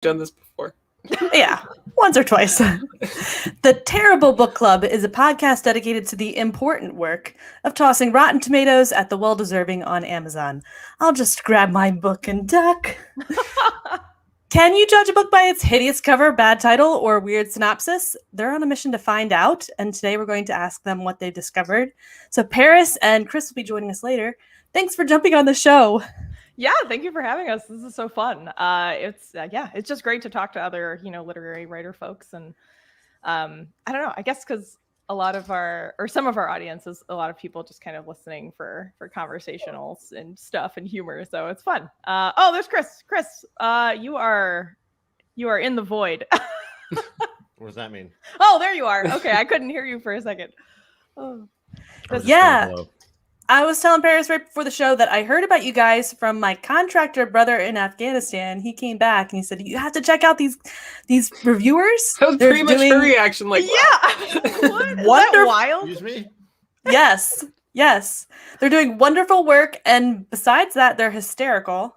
done this before. Yeah, once or twice. The Terriblo Book Club is a podcast dedicated to the important work of tossing rotten tomatoes at the well-deserving on Amazon. I'll just grab my book and duck. Can you judge a book by its hideous cover, bad title, or weird synopsis? They're on a mission to find out, and today we're going to ask them what they discovered. So Paris and Chris will be joining us later. Thanks for jumping on the show. Yeah, thank you for having us. This is so fun. It's just great to talk to other, literary writer folks. And I don't know, I guess because some of our audience is a lot of people just kind of listening for conversationals and stuff and humor. So it's fun. There's Chris. Chris, you are in the void. What does that mean? Oh, there you are. Okay, I couldn't hear you for a second. Oh. Yeah. I was telling Paris right before the show that I heard about you guys from my contractor brother in Afghanistan. He came back and he said, you have to check out these reviewers. That was pretty much her reaction. Like, yeah. What? Is that wild? Excuse me? Yes. They're doing wonderful work. And besides that, they're hysterical.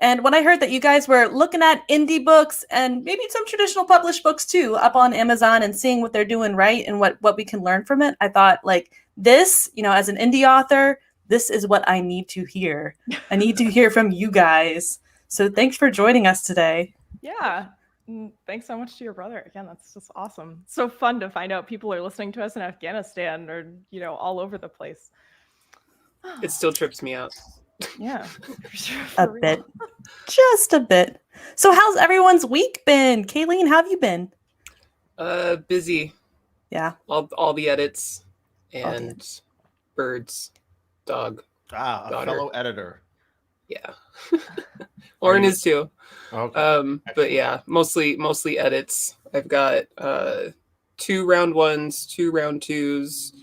And when I heard that you guys were looking at indie books and maybe some traditional published books too up on Amazon and seeing what they're doing right and what we can learn from it, I thought like, this, as an indie author, this is what I need to hear. I need to hear from you guys. So thanks for joining us today. Yeah. Thanks so much to your brother. Again, that's just awesome. So fun to find out people are listening to us in Afghanistan or, all over the place. It still trips me out. Yeah. A bit. Just a bit. So how's everyone's week been? Kalene, how have you been? Busy. Yeah. All the edits. And birds, dog, a fellow editor. Yeah. Lauren is too. Okay. But yeah, mostly edits. I've got 2 round 1s, 2 round 2s,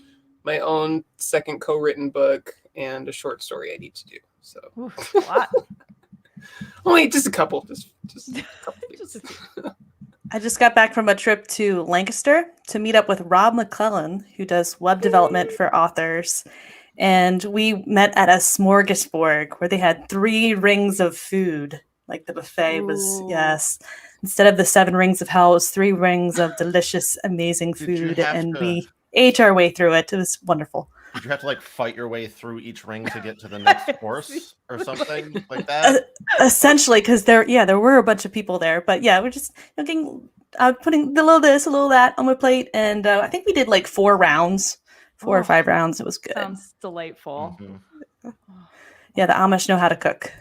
my own second co-written book, and a short story I need to do. So Oof, a lot. Only just a couple. Just a couple Just a few. I just got back from a trip to Lancaster to meet up with Rob McClellan, who does web development for authors. And we met at a smorgasbord where they had 3 rings of food. Like the buffet was, yes. Instead of the 7 rings of hell, it was 3 rings of delicious, amazing food. And we ate our way through it. It was wonderful. Did you have to fight your way through each ring to get to the next course or something like that? Essentially, because there were a bunch of people there, but yeah, we're just putting a little this, a little that on my plate, and I think we did 4 rounds, 4 or 5 rounds. It was good. Sounds delightful. Mm-hmm. Yeah, the Amish know how to cook.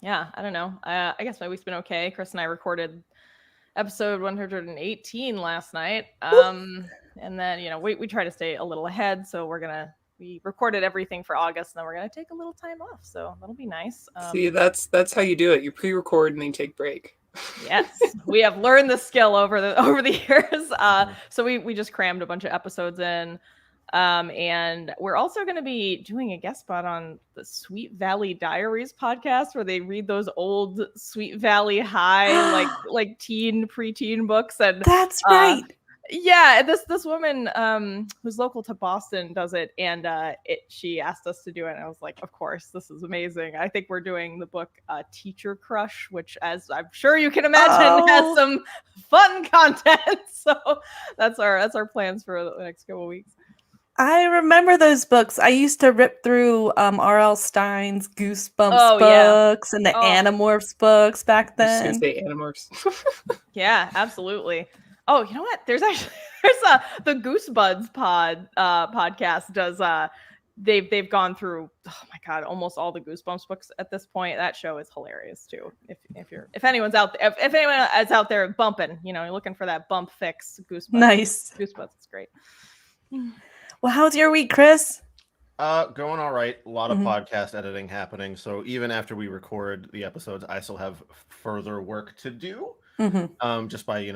Yeah, I don't know. I guess my week's been okay. Chris and I recorded episode 118 last night. And then, we try to stay a little ahead. So we recorded everything for August and then we're going to take a little time off. So that'll be nice. See, that's how you do it. You pre-record and then take break. Yes, we have learned the skill over the years. So we just crammed a bunch of episodes in. And we're also going to be doing a guest spot on the Sweet Valley Diaries podcast where they read those old Sweet Valley High, like preteen books. And that's right. Yeah, this woman who's local to Boston does it, and she asked us to do it, and I was like, of course, this is amazing. I think we're doing the book Teacher Crush, which, as I'm sure you can imagine, has some fun content. So that's our plans for the next couple of weeks. I remember those books. I used to rip through R.L. Stein's Goosebumps books and the Animorphs books back then. I was gonna say Animorphs. Yeah, absolutely. Oh, you know what? There's the Goosebuds podcast does they've gone through, oh my god, almost all the Goosebumps books at this point. That show is hilarious too. If anyone's out there, if anyone is out there bumping, you're looking for that bump fix, Goosebumps. Nice. Goosebuds, it's great. Well, how's your week, Chris? Going all right. A lot of podcast editing happening. So even after we record the episodes, I still have further work to do. Just by,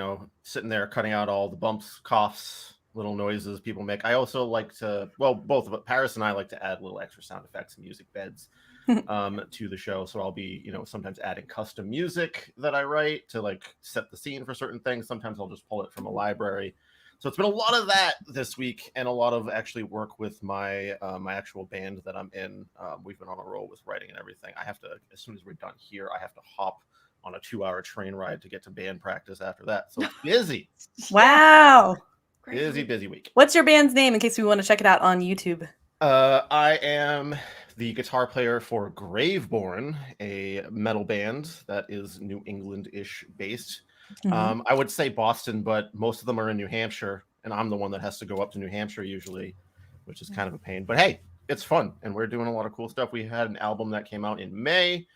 sitting there cutting out all the bumps, coughs, little noises people make. I also like to, both of it, Paris and I like to add little extra sound effects and music beds to the show. So I'll be, sometimes adding custom music that I write to set the scene for certain things. Sometimes I'll just pull it from a library. So it's been a lot of that this week and a lot of actually work with my my actual band that I'm in. We've been on a roll with writing and everything. I have to, as soon as we're done here, I have to hop on a 2-hour train ride to get to band practice after that. So it's busy. Wow. Busy week. What's your band's name in case we want to check it out on YouTube? I am the guitar player for Graveborn, a metal band that is New England-ish based. I would say Boston, but most of them are in New Hampshire, and I'm the one that has to go up to New Hampshire usually, which is kind of a pain. But hey, it's fun, and we're doing a lot of cool stuff. We had an album that came out in May,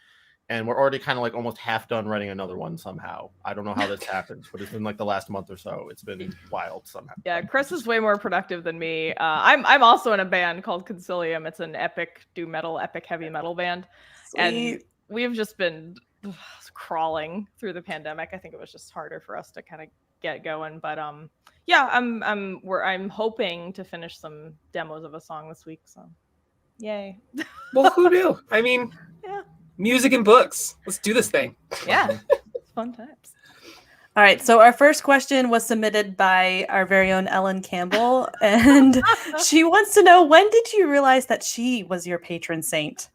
and we're already kind of like almost half done writing another one somehow. I don't know how this happens, but it's been like the last month or so. It's been wild somehow. Yeah, Chris is way more productive than me. I'm also in a band called Concilium. It's an epic heavy metal band. Sweet. And we've just been crawling through the pandemic. I think it was just harder for us to kind of get going. But yeah, I'm hoping to finish some demos of a song this week. So yay. Well, who knew? I mean, yeah. Music and books. Let's do this thing. Yeah, it's fun times. All right, so our first question was submitted by our very own Ellen Campbell, and she wants to know, when did you realize that she was your patron saint?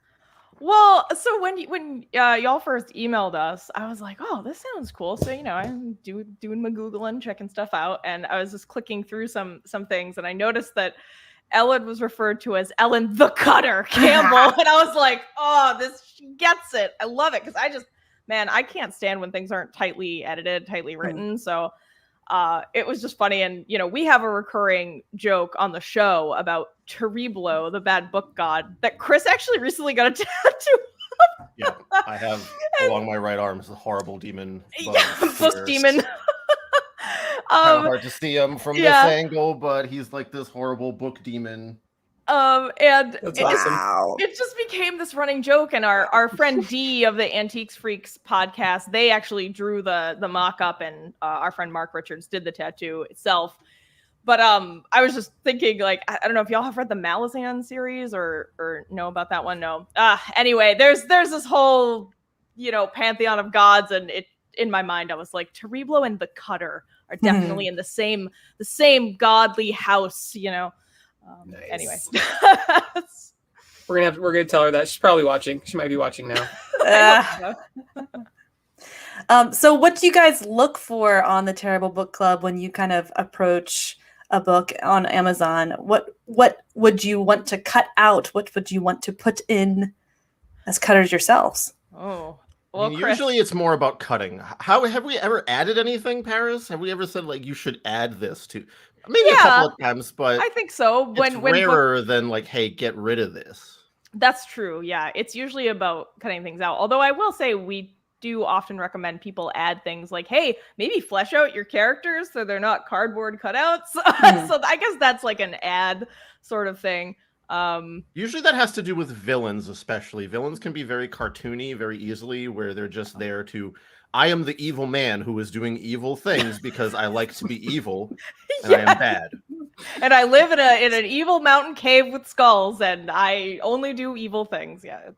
Well, so when y'all first emailed us, I was like, oh, this sounds cool. So, I'm doing my Googling, checking stuff out, and I was just clicking through some things, and I noticed that Ellen was referred to as Ellen the Cutter Campbell. And I was like, oh, she gets it. I love it. Because I can't stand when things aren't tightly edited, tightly written. So it was just funny. And, we have a recurring joke on the show about Terriblo, the bad book god, that Chris actually recently got a tattoo. Yeah, I have along my right arm is a horrible demon. Book demon. Kind of hard to see him from this angle, but he's like this horrible book demon. And That's awesome. It just became this running joke. And our friend D of the Antiques Freaks podcast, they actually drew the mock-up, and our friend Mark Richards did the tattoo itself. But I was just thinking, like, I don't know if y'all have read the Malazan series or know about that one. No. Anyway, there's this whole pantheon of gods, and in my mind I was like, Terriblo and the Cutter are definitely in the same godly house, Nice. Anyway. We're gonna tell her that. She's probably watching. She might be watching now. So what do you guys look for on the Terrible Book Club when you kind of approach a book on Amazon? What would you want to cut out? What would you want to put in as cutters yourselves? Oh. Well, usually it's more about cutting. How have we ever added anything, Paris? Have we ever said like you should add this to? Maybe a couple of times, but I think so. It's rarer than like, hey, get rid of this. That's true. Yeah, it's usually about cutting things out. Although I will say we do often recommend people add things like, hey, maybe flesh out your characters so they're not cardboard cutouts. So I guess that's like an ad sort of thing. Usually that has to do with villains, especially. Villains can be very cartoony very easily, where they're just there to, I am the evil man who is doing evil things because I like to be evil and I am bad. And I live in an evil mountain cave with skulls and I only do evil things. Yeah.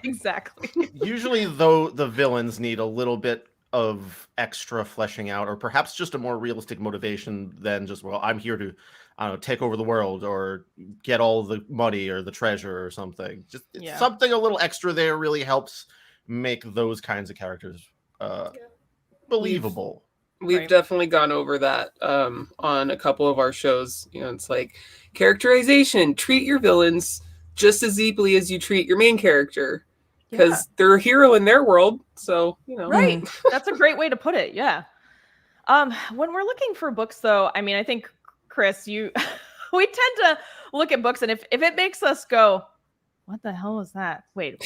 Exactly. Usually though, the villains need a little bit of extra fleshing out, or perhaps just a more realistic motivation than just, well, I'm here to, I don't know, take over the world or get all the money or the treasure or something. Just something a little extra there really helps make those kinds of characters believable. We've definitely gone over that on a couple of our shows. It's like characterization. Treat your villains just as deeply as you treat your main character, because they're a hero in their world. So, Right. That's a great way to put it. Yeah. When we're looking for books, though, I mean, I think, Chris, we tend to look at books, and if it makes us go, what the hell was that? Wait,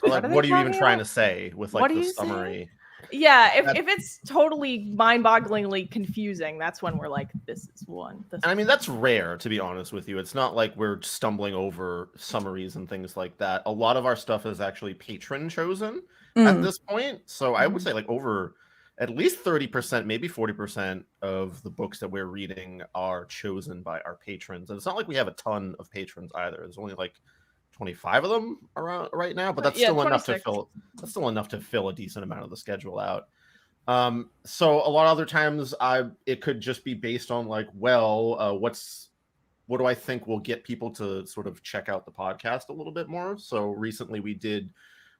what are you even trying to say with like the summary? Saying? Yeah, if it's totally mind-bogglingly confusing, that's when we're like, this is one. And I mean, that's rare, to be honest with you. It's not like we're stumbling over summaries and things like that. A lot of our stuff is actually patron chosen at this point. So I would say like over at least 30%, maybe 40% of the books that we're reading are chosen by our patrons. And it's not like we have a ton of patrons either. There's only like 25 of them around right now, but that's still 26. enough to fill a decent amount of the schedule out. So a lot of other times it could just be based on like, well, what do I think will get people to sort of check out the podcast a little bit more? So recently we did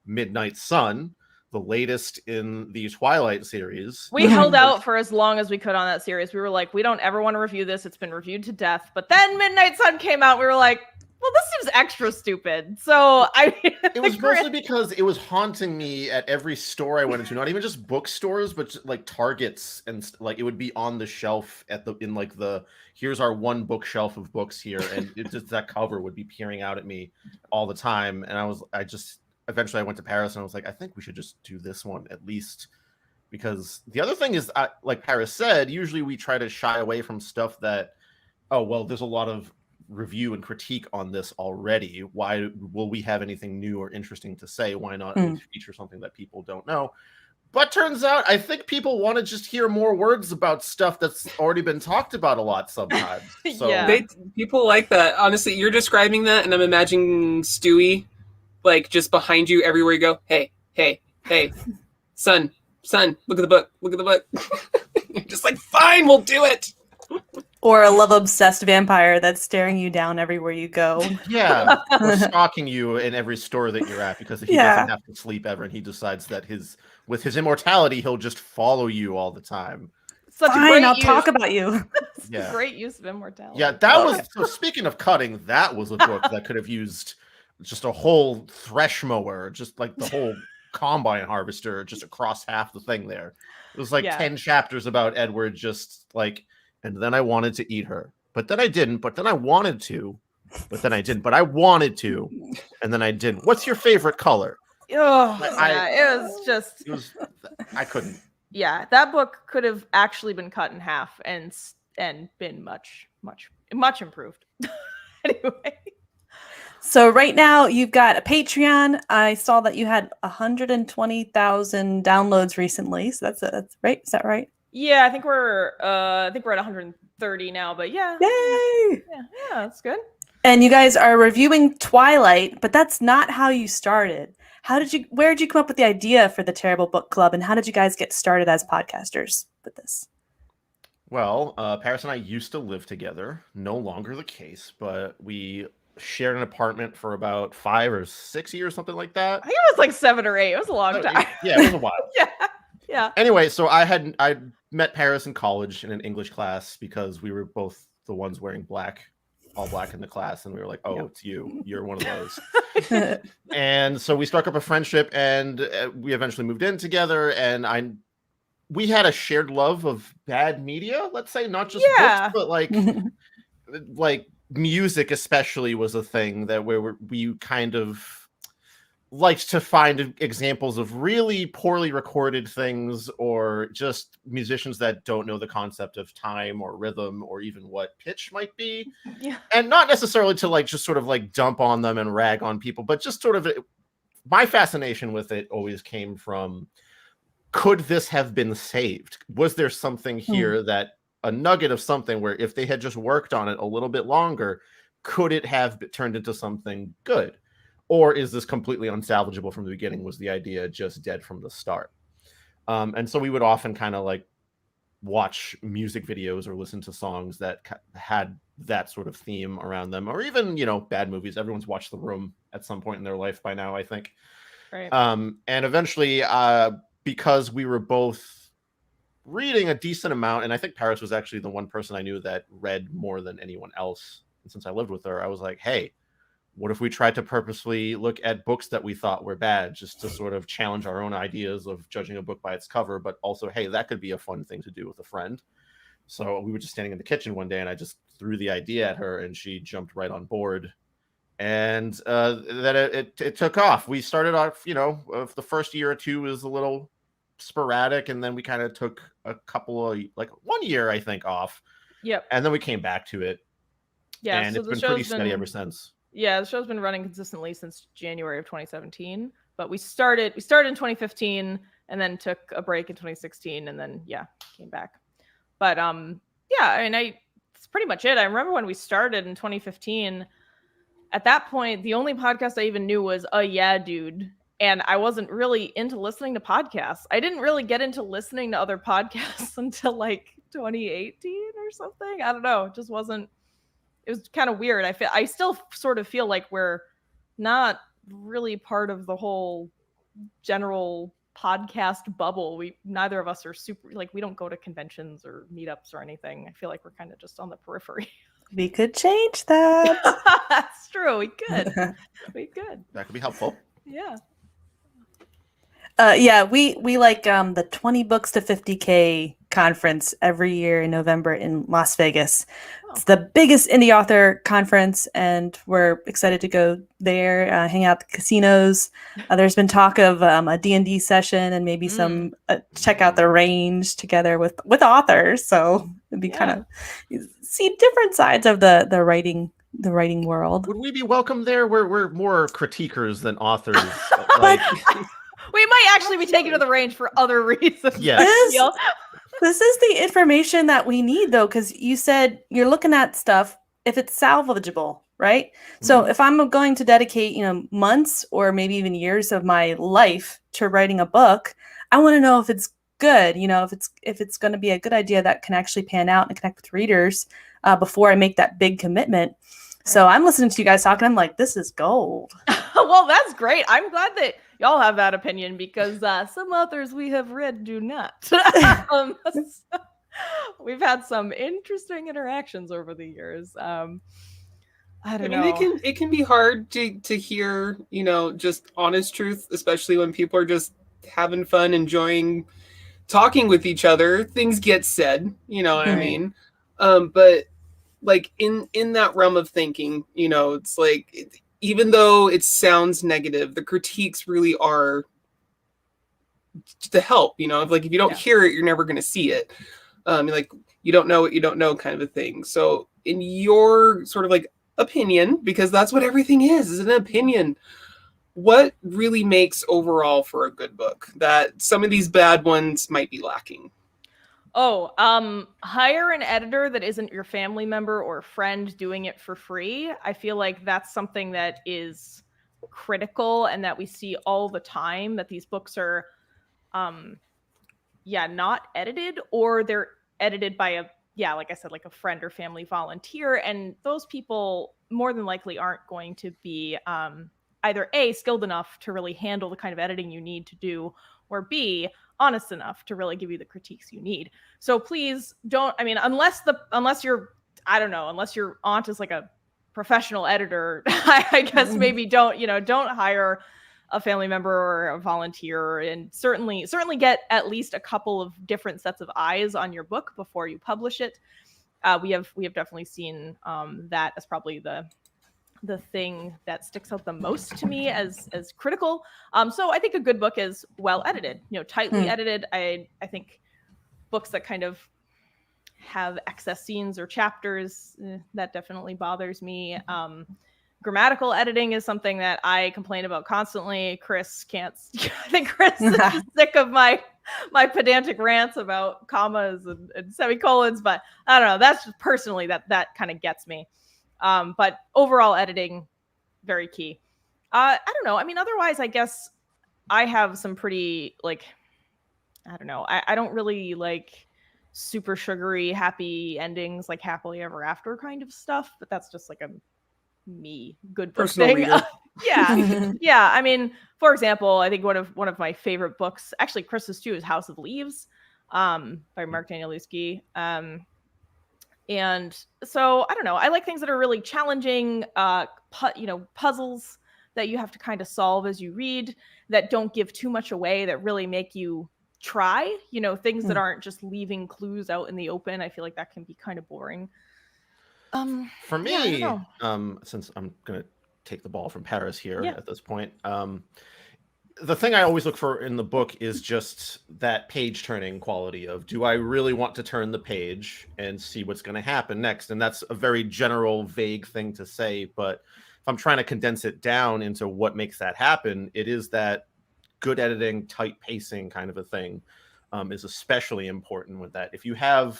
Midnight Sun. the latest in the Twilight series. We held out for as long as we could on that series. We were like, we don't ever want to review this. It's been reviewed to death. But then Midnight Sun came out. We were like, well, this seems extra stupid. So it was mostly because it was haunting me at every store I went into, not even just bookstores, but just, like Targets, and like it would be on the shelf in the here's our one bookshelf of books here, and it just that cover would be peering out at me all the time. And eventually I went to Paris and I was like, I think we should just do this one at least, because the other thing is, like Paris said, usually we try to shy away from stuff that, oh well, there's a lot of review and critique on this already. Why will we have anything new or interesting to say? Why not feature something that people don't know? But turns out, I think people want to just hear more words about stuff that's already been talked about a lot sometimes. So Yeah. People like that. Honestly, you're describing that, and I'm imagining Stewie, like, just behind you everywhere you go. Hey, son, look at the book. Look at the book. You're just like, fine, we'll do it. Or a love-obsessed vampire that's staring you down everywhere you go. Yeah, or stalking you in every store that you're at, because he doesn't have to sleep ever, and he decides that with his immortality, he'll just follow you all the time. Fine, I'll talk about you. Yeah. Great use of immortality. Yeah, that was, so speaking of cutting, that was a book that could have used just a whole thresh mower, just like the whole combine harvester, just across half the thing there. It was like 10 chapters about Edward just like, and then I wanted to eat her, but then I didn't, but then I wanted to, but then I didn't, but I wanted to, and then I didn't. What's your favorite color? Oh, it was I couldn't. Yeah, that book could have actually been cut in half and been much improved. Anyway. So right now you've got a Patreon. I saw that you had 120,000 downloads recently. So that's right. Is that right? Yeah, I think we're at 130 now, but yeah. Yay! Yeah, that's good. And you guys are reviewing Twilight, but that's not how you started. Where did you come up with the idea for the Terrible Book Club, and how did you guys get started as podcasters with this? Well, Paris and I used to live together. No longer the case, but we shared an apartment for about 5 or 6 years, something like that. I think it was like 7 or 8. It was a long time. Yeah, it was a while. Yeah. Anyway, so I met Paris in college in an English class because we were both the ones wearing all black in the class, and we were like, oh, it's you. You're one of those. And so we struck up a friendship, and we eventually moved in together, and we had a shared love of bad media, let's say, not just books, but like music especially was a thing that we kind of liked to find examples of really poorly recorded things, or just musicians that don't know the concept of time or rhythm or even what pitch might be. Yeah. And not necessarily to like just sort of like dump on them and rag on people, but just sort of my fascination with it always came from, could this have been saved? Was there something here that a nugget of something where if they had just worked on it a little bit longer, could it have turned into something good? Or is this completely unsalvageable from the beginning? Was the idea just dead from the start? And so we would often kind of like watch music videos or listen to songs that had that sort of theme around them, or even, bad movies. Everyone's watched The Room at some point in their life by now, I think. Right. And eventually, because we were both reading a decent amount, and I think Paris was actually the one person I knew that read more than anyone else. And since I lived with her, I was like, hey, what if we tried to purposely look at books that we thought were bad, just to sort of challenge our own ideas of judging a book by its cover, but also, hey, that could be a fun thing to do with a friend. So we were just standing in the kitchen one day, and I just threw the idea at her, and she jumped right on board. And then it took off. We started off, the first year or two was a little sporadic, and then we kind of took a couple of, like 1 year, I think, off. Yep. And then we came back to it. Yeah. And it's been pretty steady ever since. Yeah, the show's been running consistently since January of 2017, but we started in 2015 and then took a break in 2016 and then came back. But it's pretty much it. I remember when we started in 2015, at that point, the only podcast I even knew was Yeah Dude, and I wasn't really into listening to podcasts. I didn't really get into listening to other podcasts until like 2018 or something. I don't know. It just wasn't. It was kind of weird. I still sort of feel like we're not really part of the whole general podcast bubble. Neither of us are super, like, we don't go to conventions or meetups or anything. I feel like we're kind of just on the periphery. We could change that. That's true. We could. That could be helpful. Yeah. We like the 20 books to 50K conference every year in November in Las Vegas. It's the biggest indie author conference, and we're excited to go there, hang out at the casinos. There's been talk of a D&D session and maybe some check out the range together with authors. So it'd be kind of see different sides of the writing world. Would we be welcome there? We're more critiquers than authors. We might actually be taken to the range for other reasons. Yes. This is the information that we need, though, because you said you're looking at stuff if it's salvageable, right? Mm-hmm. So if I'm going to dedicate, months or maybe even years of my life to writing a book, I want to know if it's good, if it's going to be a good idea that can actually pan out and connect with readers before I make that big commitment. So I'm listening to you guys talking. I'm like, this is gold. Well, that's great. I'm glad that y'all have that opinion, because some authors we have read do not. We've had some interesting interactions over the years. I don't know. It can be hard to hear, just honest truth, especially when people are just having fun, enjoying talking with each other. Things get said, what I mean? But like in that realm of thinking, it's like, even though it sounds negative, the critiques really are to help, if you don't hear it, you're never going to see it. Like, you don't know what you don't know kind of a thing. So in your sort of like opinion, because that's what everything is an opinion, what really makes overall for a good book that some of these bad ones might be lacking? Hire an editor that isn't your family member or friend doing it for free. I feel like that's something that is critical and that we see all the time, that these books are, not edited, or they're edited by like I said, like a friend or family volunteer. And those people more than likely aren't going to be, either A, skilled enough to really handle the kind of editing you need to do, or B, honest enough to really give you the critiques you need. So please don't, unless your aunt is like a professional editor, I guess maybe don't hire a family member or a volunteer, and certainly get at least a couple of different sets of eyes on your book before you publish it. We have definitely seen that as probably the thing that sticks out the most to me as critical. So I think a good book is well edited, tightly edited. I think books that kind of have excess scenes or chapters, that definitely bothers me. Grammatical editing is something that I complain about constantly. Chris can't. I think Chris is sick of my pedantic rants about commas and semicolons, but I don't know. That's just personally that kind of gets me. But overall editing, very key. I don't know. Otherwise, I guess I have some pretty, I don't know. I don't really like super sugary, happy endings, like happily ever after kind of stuff. But that's just like a me good book personal thing. Yeah. For example, I think one of my favorite books, actually Chris's too, is House of Leaves, by Mark Danielewski. And so I don't know. I like things that are really challenging, puzzles that you have to kind of solve as you read, that don't give too much away, that really make you try. Things that aren't just leaving clues out in the open. I feel like that can be kind of boring. For me, since I'm gonna take the ball from Paris here at this point, the thing I always look for in the book is just that page turning quality of, do I really want to turn the page and see what's going to happen next? And that's a very general, vague thing to say, but if I'm trying to condense it down into what makes that happen, it is that good editing, tight pacing kind of a thing is especially important with that. If you have,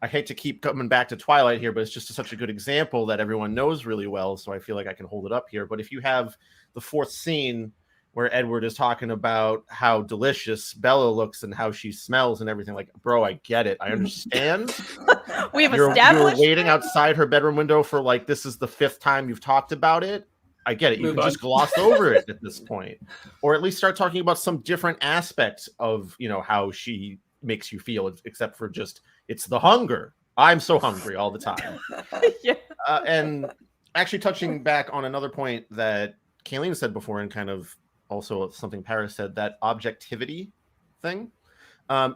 I hate to keep coming back to Twilight here, but it's just such a good example that everyone knows really well, so I feel like I can hold it up here. But if you have the fourth scene where Edward is talking about how delicious Bella looks and how she smells and everything, like, bro, I get it. I understand. We've established you're waiting outside her bedroom window for, like, this is the fifth time you've talked about it. I get it. You Move can on. just gloss over it at this point, or at least start talking about some different aspects of, you know, how she makes you feel, except for just, it's the hunger. I'm so hungry all the time. Yeah. And actually touching back on another point that Kalene said before, and kind of also something Paris said, that objectivity thing.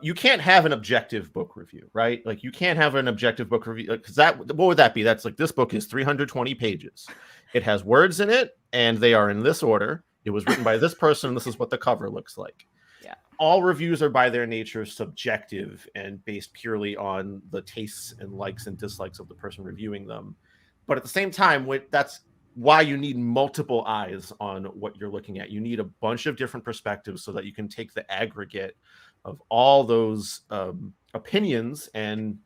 You can't have an objective book review, right? Like, you can't have an objective book review, because that, what would that be? That's like, this book is 320 pages. It has words in it, and they are in this order. It was written by this person, and this is what the cover looks like. Yeah. All reviews are by their nature subjective and based purely on the tastes and likes and dislikes of the person reviewing them. But at the same time, that's why you need multiple eyes on what you're looking at. You need a bunch of different perspectives so that you can take the aggregate of all those opinions, and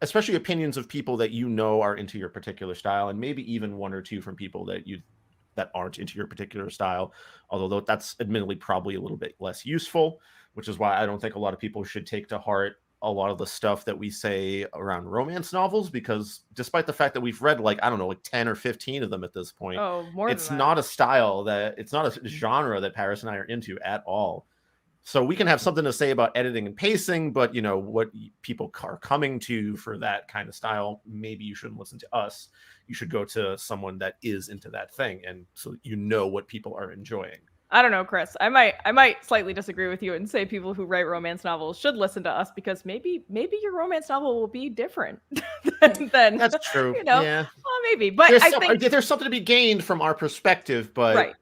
especially opinions of people that you know are into your particular style, and maybe even one or two from people that aren't into your particular style, although that's admittedly probably a little bit less useful, which is why I don't think a lot of people should take to heart a lot of the stuff that we say around romance novels, because despite the fact that we've read, like, I don't know, like 10 or 15 of them at this point, it's not a style it's not a genre that Paris and I are into at all. So we can have something to say about editing and pacing, but, you know, what people are coming to for that kind of style, maybe you shouldn't listen to us. You should go to someone that is into that thing, and so you know what people are enjoying. I don't know, Chris. I might slightly disagree with you and say people who write romance novels should listen to us, because maybe your romance novel will be different than That's true. You know, yeah. Well, maybe, but I think there's something to be gained from our perspective, but right.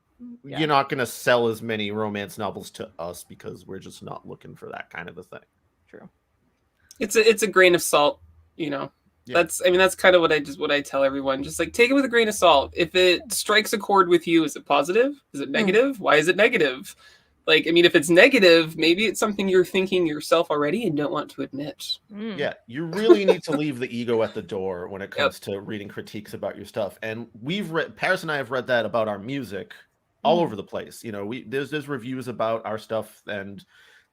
Yeah. You're not going to sell as many romance novels to us because we're just not looking for that kind of a thing. True. It's a grain of salt, you know. Yeah. That's kind of what I tell everyone. Just like, take it with a grain of salt. If it strikes a chord with you, is it positive? Is it negative? Why is it negative? Like, if it's negative, maybe it's something you're thinking yourself already and don't want to admit. Yeah, you really need to leave the ego at the door when it comes to reading critiques about your stuff. And Paris and I have read that about our music all over the place. You know, there's reviews about our stuff, and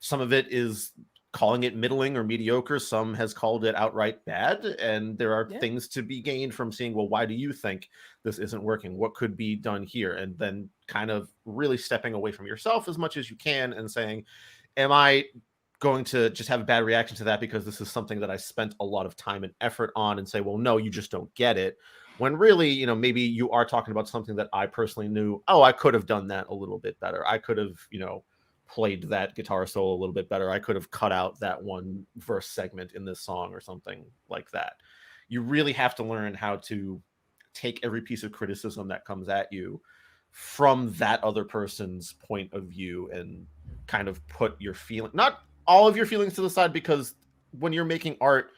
some of it is calling it middling or mediocre. Some has called it outright bad. And there are things to be gained from seeing, well, why do you think this isn't working? What could be done here? And then kind of really stepping away from yourself as much as you can and saying, am I going to just have a bad reaction to that because this is something that I spent a lot of time and effort on, and say, well, no, you just don't get it. When really, you know, maybe you are talking about something that I personally knew, oh, I could have done that a little bit better. I could have, you know, played that guitar solo a little bit better. I could have cut out that one verse segment in this song or something like that. You really have to learn how to take every piece of criticism that comes at you from that other person's point of view and kind of put your feeling, not all of your feelings to the side, because when you're making art,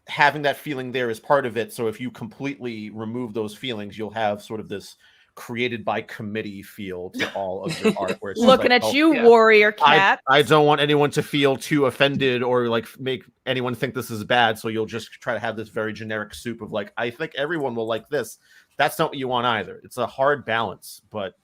having that feeling there is part of it. So if you completely remove those feelings, you'll have sort of this created by committee feel to all of your art, where it's looking like, at you, warrior cat. I don't want anyone to feel too offended or like make anyone think this is bad. So you'll just try to have this very generic soup of like, I think everyone will like this. That's not what you want either. It's a hard balance, but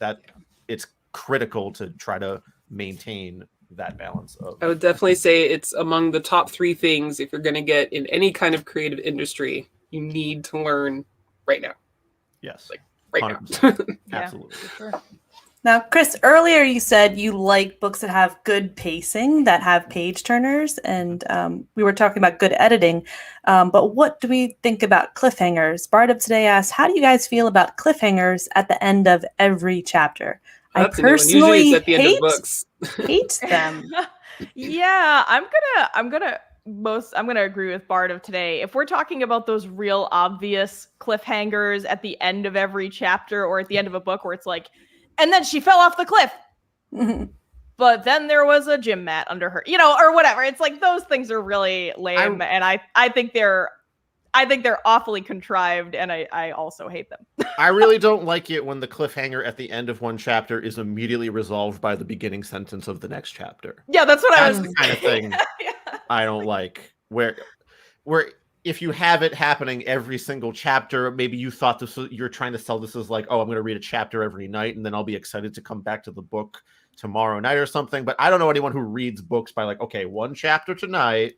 it's critical to try to maintain that balance. I would definitely say it's among the top 3 things if you're going to get in any kind of creative industry, you need to learn right now. Yes. Like right 100%. now. Absolutely. Sure. Now, Chris, earlier you said you like books that have good pacing, that have page turners, and we were talking about good editing. But what do we think about cliffhangers? Bard of Today asks, how do you guys feel about cliffhangers at the end of every chapter? I personally hate them. Yeah, I'm gonna agree with Bard of Today. If we're talking about those real obvious cliffhangers at the end of every chapter or at the end of a book where it's like, and then she fell off the cliff, but then there was a gym mat under her, you know, or whatever. It's like those things are really lame, and I think they're awfully contrived, and I also hate them. I really don't like it when the cliffhanger at the end of one chapter is immediately resolved by the beginning sentence of the next chapter. Yeah, that's the kind of thing I don't like. Where if you have it happening every single chapter, maybe you thought you're trying to sell this as like, oh, I'm going to read a chapter every night, and then I'll be excited to come back to the book tomorrow night or something. But I don't know anyone who reads books by like, okay, one chapter tonight,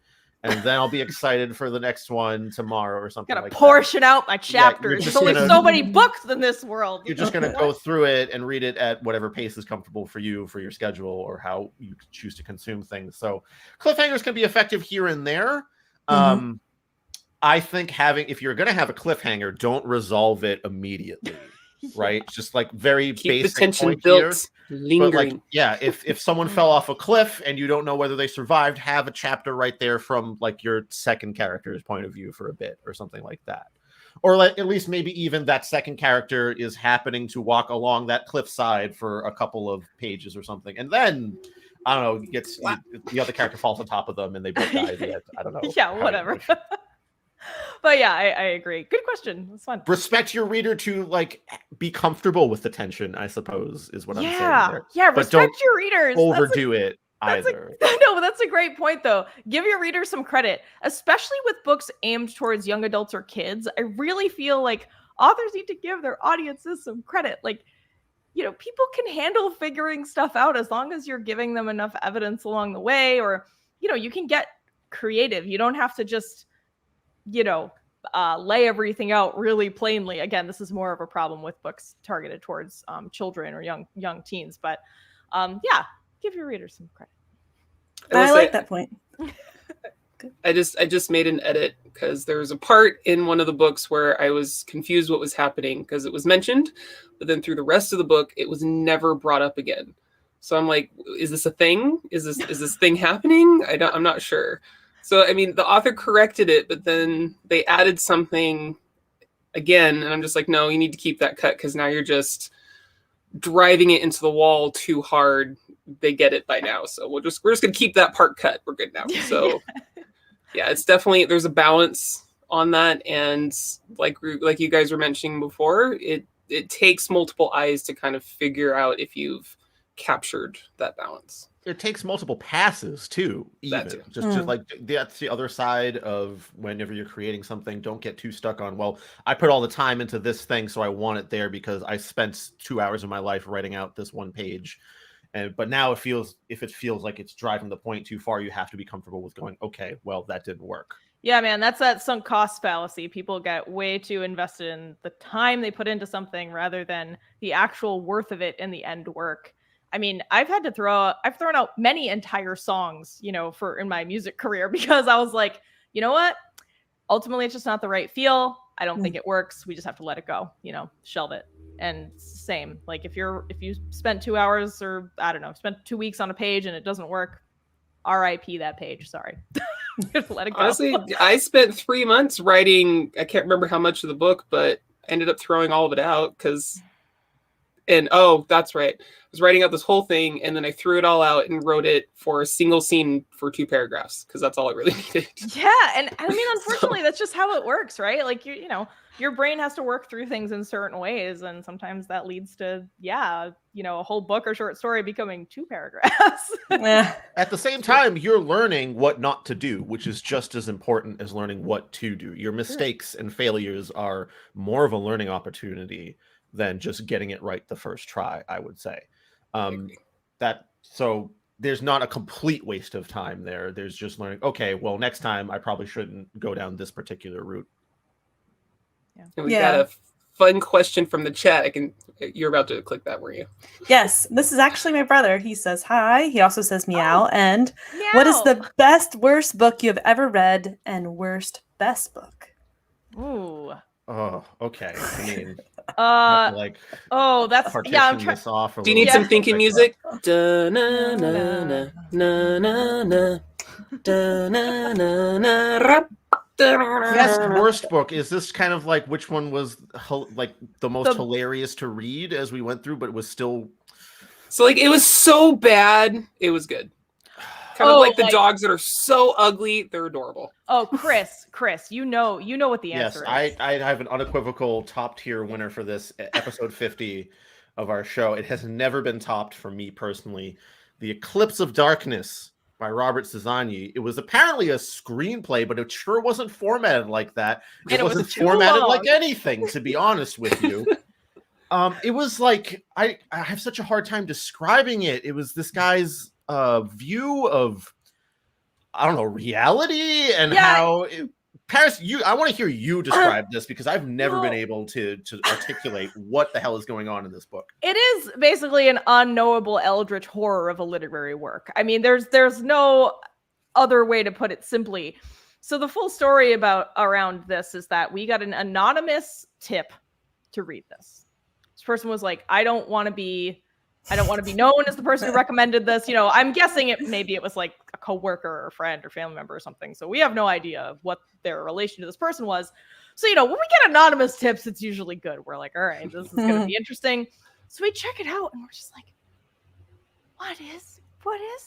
and then I'll be excited for the next one tomorrow or something. Gotta like portion out my chapters. just There's only gonna- so many books in this world. You're just gonna go through it and read it at whatever pace is comfortable for you, for your schedule, or how you choose to consume things. So cliffhangers can be effective here and there. I think if you're gonna have a cliffhanger, don't resolve it immediately. Right, just like very Keep basic the tension point built, here. lingering. But like, if someone fell off a cliff and you don't know whether they survived, have a chapter right there from like your second character's point of view for a bit or something like that. Or like, at least maybe even that second character is happening to walk along that cliffside for a couple of pages or something, and then I don't know, the other character falls on top of them and they both die at the end. I don't know. Yeah, whatever. But yeah, I agree. Good question. It's fun. Respect your reader to like be comfortable with the tension, I suppose, is what I'm saying there. Yeah, But respect don't your readers. overdo it either. No, but that's a great point, though. Give your readers some credit, especially with books aimed towards young adults or kids. I really feel like authors need to give their audiences some credit. Like, people can handle figuring stuff out as long as you're giving them enough evidence along the way, or, you can get creative. You don't have to just, lay everything out really plainly. Again, this is more of a problem with books targeted towards children or young teens. But give your readers some credit. I like that point. I just made an edit because there was a part in one of the books where I was confused what was happening because it was mentioned, but then through the rest of the book, it was never brought up again. So I'm like, is this a thing? Is this thing happening? I'm not sure. So, I mean, the author corrected it, but then they added something again. And I'm just like, no, you need to keep that cut because now you're just driving it into the wall too hard. They get it by now. So we're just going to keep that part cut. We're good now. So yeah, it's definitely, there's a balance on that. And like you guys were mentioning before, it takes multiple eyes to kind of figure out if you've captured that balance. It takes multiple passes too, even just like that's the other side of whenever you're creating something. Don't get too stuck on, well, I put all the time into this thing, so I want it there because I spent 2 hours of my life writing out this one page. But now if it feels like it's driving the point too far, you have to be comfortable with going, okay, well, that didn't work. Yeah, man, that's that sunk cost fallacy. People get way too invested in the time they put into something rather than the actual worth of it in the end work. I mean, I've thrown out many entire songs, in my music career because I was like, you know what? Ultimately, it's just not the right feel. I don't think it works. We just have to let it go, shelve it. And same, like if you spent 2 hours or I don't know, spent 2 weeks on a page and it doesn't work, RIP that page. Sorry. Let it go. Honestly, I spent 3 months writing, I can't remember how much of the book, but I ended up throwing all of it out that's right. I was writing out this whole thing and then I threw it all out and wrote it for a single scene for 2 paragraphs because that's all I really needed. Yeah. And I mean, unfortunately, that's just how it works, right? Like, your brain has to work through things in certain ways. And sometimes that leads to, a whole book or short story becoming 2 paragraphs. At the same time, you're learning what not to do, which is just as important as learning what to do. Your mistakes and failures are more of a learning opportunity than just getting it right the first try, I would say. So there's not a complete waste of time there. There's just learning, okay, well, next time I probably shouldn't go down this particular route. And we got a fun question from the chat. You're about to click that, were you? Yes, this is actually my brother. He says hi. He also says meow. And meow. What is the best, worst book you have ever read and worst, best book? Ooh. Oh, okay. I mean, that's I'm trying this off. Do you need some thinking music? Da na na na na na na da na na na. Best worst book, is this kind of like which one was like the most hilarious to read as we went through, but it was still so like it was so bad it was good, kind of like the dogs that are so ugly they're adorable. Chris, you know what the answer is. I have an unequivocal top tier winner for this episode 50 of our show. It has never been topped for me personally. The Eclipse of Darkness by Robert Szanyi. It was apparently a screenplay, but it sure wasn't formatted like that. It wasn't formatted like anything, to be honest with you. It was like, I have such a hard time describing it. It was this guy's view of I don't know, reality and how Paris, I want to hear you describe this because I've never been able to articulate what the hell is going on in this book. It is basically an unknowable eldritch horror of a literary work. I mean, there's no other way to put it simply. So the full story around this is that we got an anonymous tip to read this. This person was like, I don't want to be known as the person who recommended this. I'm guessing maybe it was like a coworker or a friend or family member or something. So we have no idea of what their relation to this person was. So, when we get anonymous tips, it's usually good. We're like, all right, this is going to be interesting. So we check it out and we're just like, what is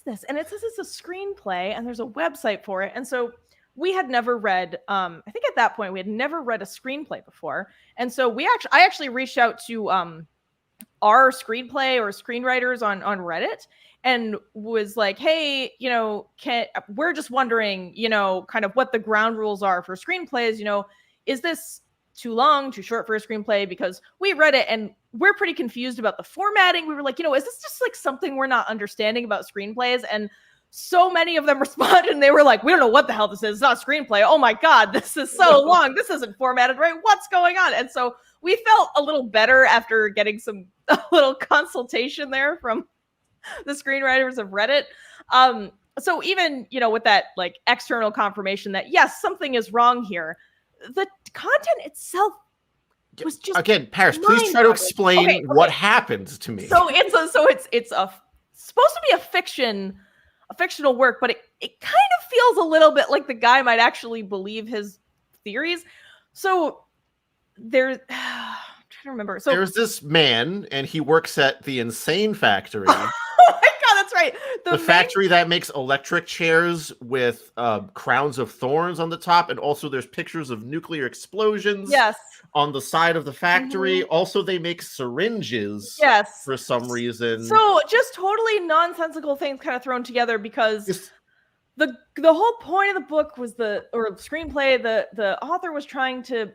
this? And it says it's a screenplay and there's a website for it. And so we had never read, I think at that point we had never read a screenplay before. And so I actually reached out to our screenplay or screenwriters on Reddit and was like, hey, we're just wondering, kind of what the ground rules are for screenplays. Is this too long, too short for a screenplay? Because we read it and we're pretty confused about the formatting. We were like, is this just like something we're not understanding about screenplays? And so many of them responded and they were like, we don't know what the hell this is. It's not a screenplay. Oh my God, this is so long. This isn't formatted right. What's going on? And so we felt a little better after getting a little consultation there from the screenwriters of Reddit. So even, with that like external confirmation that yes, something is wrong here, the content itself was just again, Paris, please try to explain what happened to me. So it's supposed to be a fictional work, but it kind of feels a little bit like the guy might actually believe his theories. So I'm trying to remember. So there's this man and he works at the Insane Factory. Oh my God, that's right. The factory that makes electric chairs with crowns of thorns on the top. And also there's pictures of nuclear explosions on the side of the factory. Mm-hmm. Also, they make syringes for some reason. So just totally nonsensical things kind of thrown together because the whole point of the book was screenplay, the author was trying to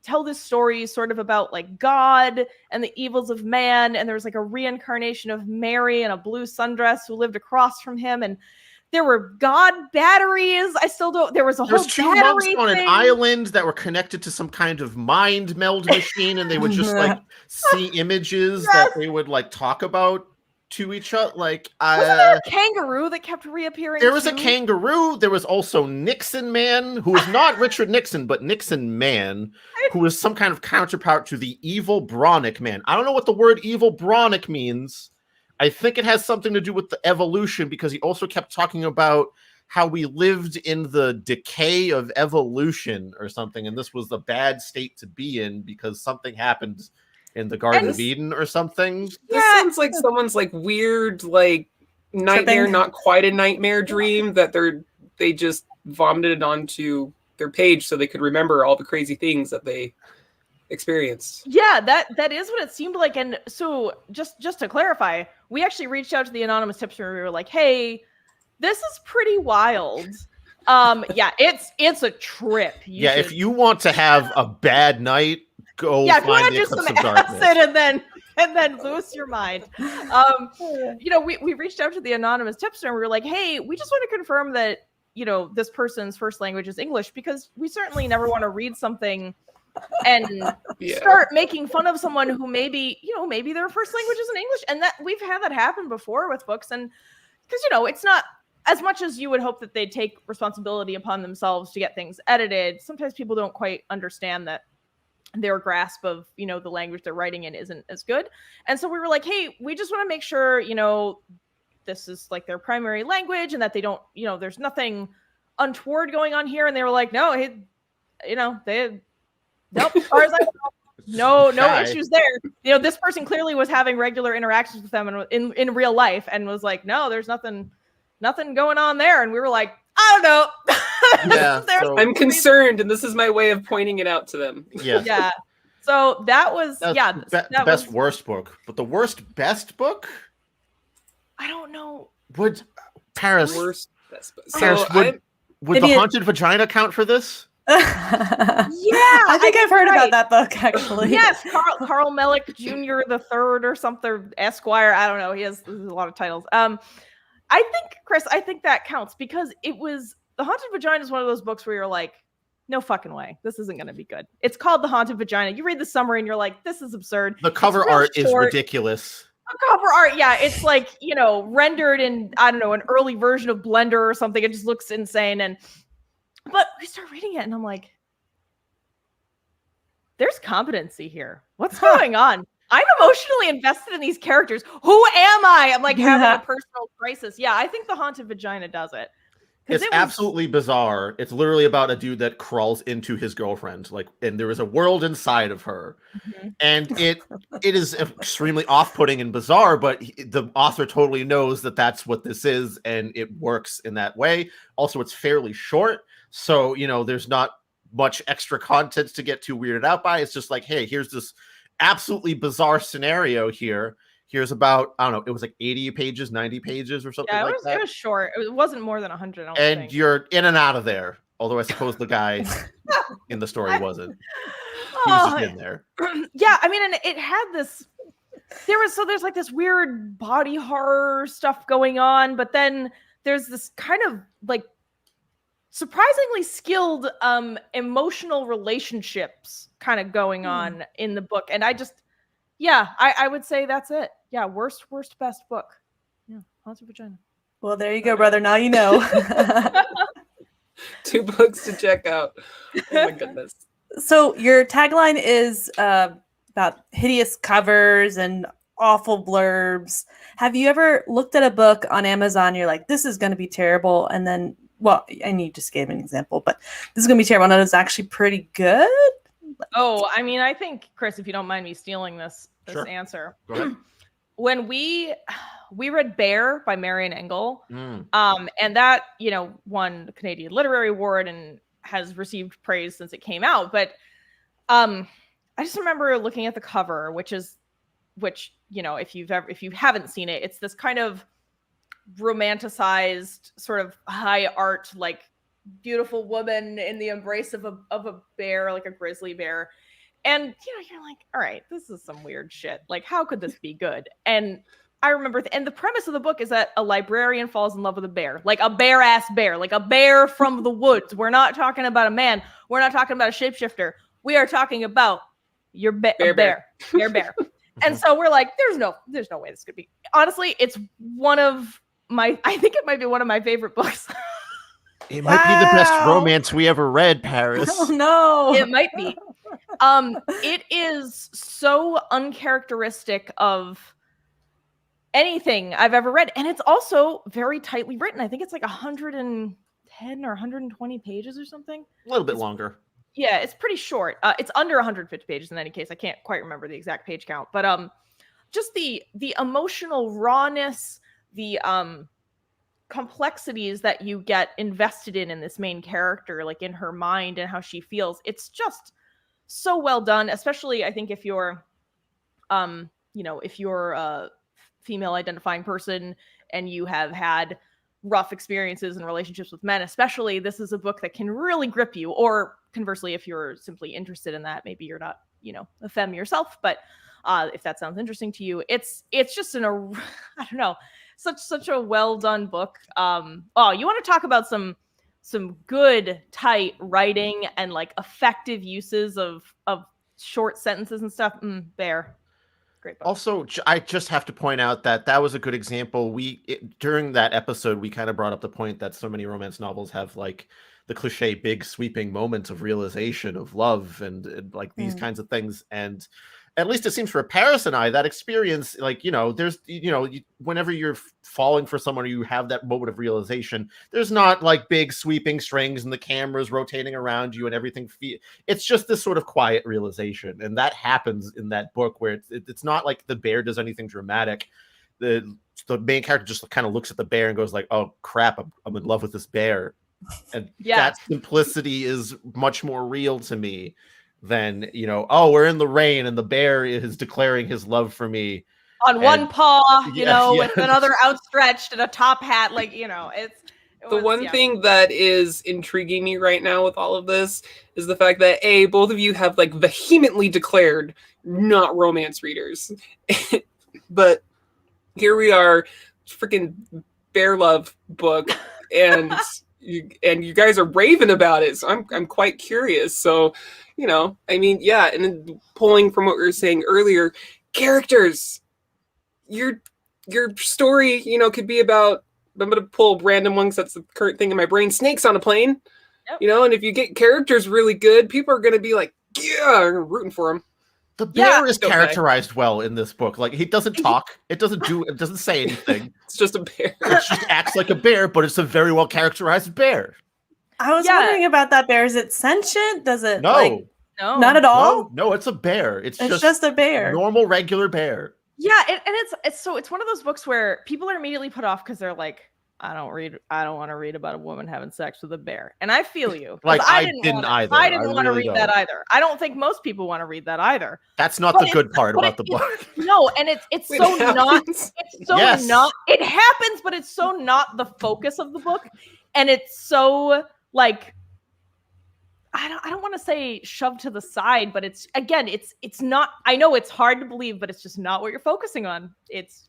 tell this story sort of about like God and the evils of man. And there was like a reincarnation of Mary in a blue sundress who lived across from him. And there were God batteries. There was There's two monks on an island that were connected to some kind of mind meld machine. And they would just like see images that they would like talk about to each other. Like, wasn't there a kangaroo that kept reappearing? There was a kangaroo. There was also Nixon Man, who is not Richard Nixon, but Nixon Man, who is some kind of counterpart to the evil Bronick Man. I don't know what the word evil Bronick means. I think it has something to do with the evolution because he also kept talking about how we lived in the decay of evolution or something. And this was the bad state to be in because something happened in the Garden of Eden or something. This sounds like someone's like weird, like nightmare, not quite a nightmare dream that they just vomited onto their page so they could remember all the crazy things that they experienced. Yeah, that is what it seemed like. And so just to clarify, we actually reached out to the anonymous tipster. We were like, hey, this is pretty wild. It's a trip. If you want to have a bad night, go find the Eclipse of Darkness. And then lose your mind. We reached out to the anonymous tipster and we were like, hey, we just want to confirm that, this person's first language is English because we certainly never want to read something and start making fun of someone who maybe their first language isn't English. And that we've had that happen before with books. And because, it's not as much as you would hope that they'd take responsibility upon themselves to get things edited. Sometimes people don't quite understand that their grasp of, the language they're writing in isn't as good. And so we were like, hey, we just want to make sure, this is like their primary language and that they don't, there's nothing untoward going on here. And they were like, no, nope. As far as I know, no issues there. This person clearly was having regular interactions with them in real life and was like, no, there's nothing going on there. And we were like, I don't know. I'm concerned, and this is my way of pointing it out to them. Yeah. So that was the best worst book, but the worst best book. I don't know. Would Paris worst best book? Would the Haunted Vagina count for this? I think I've heard about that book actually. Yes, Carl Mellick Jr. the Third or something, Esquire. I don't know. He has a lot of titles. I think, Chris, that counts because The Haunted Vagina is one of those books where you're like, no fucking way. This isn't going to be good. It's called The Haunted Vagina. You read the summary and you're like, this is absurd. The cover art is ridiculous. The cover art, yeah. It's like, rendered in, I don't know, an early version of Blender or something. It just looks insane. But we start reading it and I'm like, there's competency here. What's going on? I'm emotionally invested in these characters. Who am I? I'm like having a personal crisis. Yeah, I think The Haunted Vagina does it. It's absolutely bizarre. It's literally about a dude that crawls into his girlfriend, and there is a world inside of her, and it is extremely off-putting and bizarre. But the author totally knows that that's what this is, and it works in that way. Also, it's fairly short, so there's not much extra content to get too weirded out by. It's just like, hey, here's this absolutely bizarre scenario here. Here's about, I don't know, it was like 80 pages, 90 pages or something like that. It was short. It wasn't more than 100, I don't think. You're in and out of there. Although I suppose the guy in the story wasn't. He was just in there. Yeah, I mean, and it had this, there's like this weird body horror stuff going on, but then there's this kind of like surprisingly skilled emotional relationships kind of going on in the book. And I would say that's it. Yeah, worst, best book. Yeah, Haunted Vagina. Well, there you go, brother. Now you know. 2 books to check out. Oh my goodness. So your tagline is about hideous covers and awful blurbs. Have you ever looked at a book on Amazon? You're like, this is going to be terrible. And then, and you just gave an example, but this is going to be terrible. And it's actually pretty good. Oh, I mean, I think, Chris, if you don't mind me stealing this Sure. answer. Go ahead. When we read Bear by Marian Engel, and that, won the Canadian Literary Award and has received praise since it came out. But I just remember looking at the cover, which if you haven't seen it, it's this kind of romanticized sort of high art, like beautiful woman in the embrace of a bear, like a grizzly bear. And, you're like, all right, this is some weird shit. Like, how could this be good? And I remember, and the premise of the book is that a librarian falls in love with a bear, like a bear-ass bear, like a bear from the woods. We're not talking about a man. We're not talking about a shapeshifter. We are talking about your bear. And so we're like, there's no way this could be. Honestly, it's I think it might be one of my favorite books. It might be the best romance we ever read, Paris. Oh, no. It might be. It is so uncharacteristic of anything I've ever read. And it's also very tightly written. I think it's like 110 or 120 pages or something. A little bit longer. Yeah, it's pretty short. It's under 150 pages in any case. I can't quite remember the exact page count. But just the emotional rawness, the complexities that you get invested in this main character, like in her mind and how she feels. It's just so well done, especially I think if you're a female identifying person and you have had rough experiences and relationships with men, especially, this is a book that can really grip you. Or conversely, if you're simply interested in that, maybe you're not, a femme yourself, but if that sounds interesting to you, it's just I don't know, such a well done book. You want to talk about some good tight writing and like effective uses of short sentences and stuff. Bear. Great book. Also, I just have to point out that was a good example. During that episode, we kind of brought up the point that so many romance novels have like the cliche big sweeping moments of realization of love and like these kinds of things. And at least it seems for Paris and I, that experience, like, there's, whenever you're falling for someone or you have that moment of realization, there's not like big sweeping strings and the camera's rotating around you and everything. It's just this sort of quiet realization. And that happens in that book where it's not like the bear does anything dramatic. The main character just kind of looks at the bear and goes like, oh crap, I'm in love with this bear. And that simplicity is much more real to me than, we're in the rain and the bear is declaring his love for me on one paw, with another outstretched and a top hat. Like, it's the one thing that is intriguing me right now with all of this is the fact that both of you have like vehemently declared not romance readers, but here we are freaking bear love book, and you guys are raving about it, so I'm quite curious. So, I mean, yeah, and then pulling from what we were saying earlier, characters, your story, could be about. I'm gonna pull random ones. That's the current thing in my brain. Snakes on a plane, Yep. and if you get characters really good, people are gonna be like, yeah, rooting for them. The bear is Okay. characterized well in this book. Like, he doesn't talk. It doesn't say anything. It's just a bear. It just acts like a bear, but it's a very well characterized bear. I was wondering about that bear. Is it sentient? Does it No. No. not at all? No, it's a bear. It's just a bear. Normal, regular bear. Yeah, and it's one of those books where people are immediately put off because they're like, I don't want to read about a woman having sex with a bear. And I feel you. Like, I didn't want to read that either. I don't think most people want to read that either. That's not the good part about the book. No, and it's so not. It's so not. It happens, but it's so not the focus of the book, and it's so like. I don't want to say shoved to the side, but it's not. I know it's hard to believe, but it's just not what you're focusing on.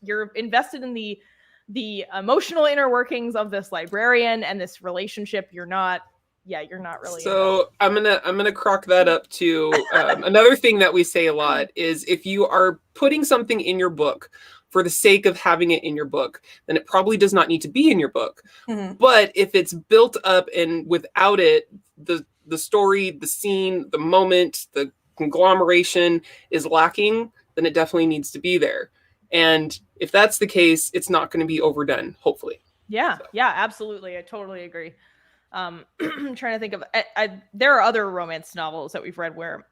You're invested in the emotional inner workings of this librarian and this relationship. You're not really. So I'm gonna crock that up to another thing that we say a lot is if you are putting something in your book for the sake of having it in your book, then it probably does not need to be in your book. Mm-hmm. But if it's built up and without it, the story, the scene, the moment, the conglomeration is lacking, then it definitely needs to be there. And if that's the case, it's not going to be overdone, hopefully. Yeah, yeah, absolutely. I totally agree. I'm trying to think of, there are other romance novels that we've read where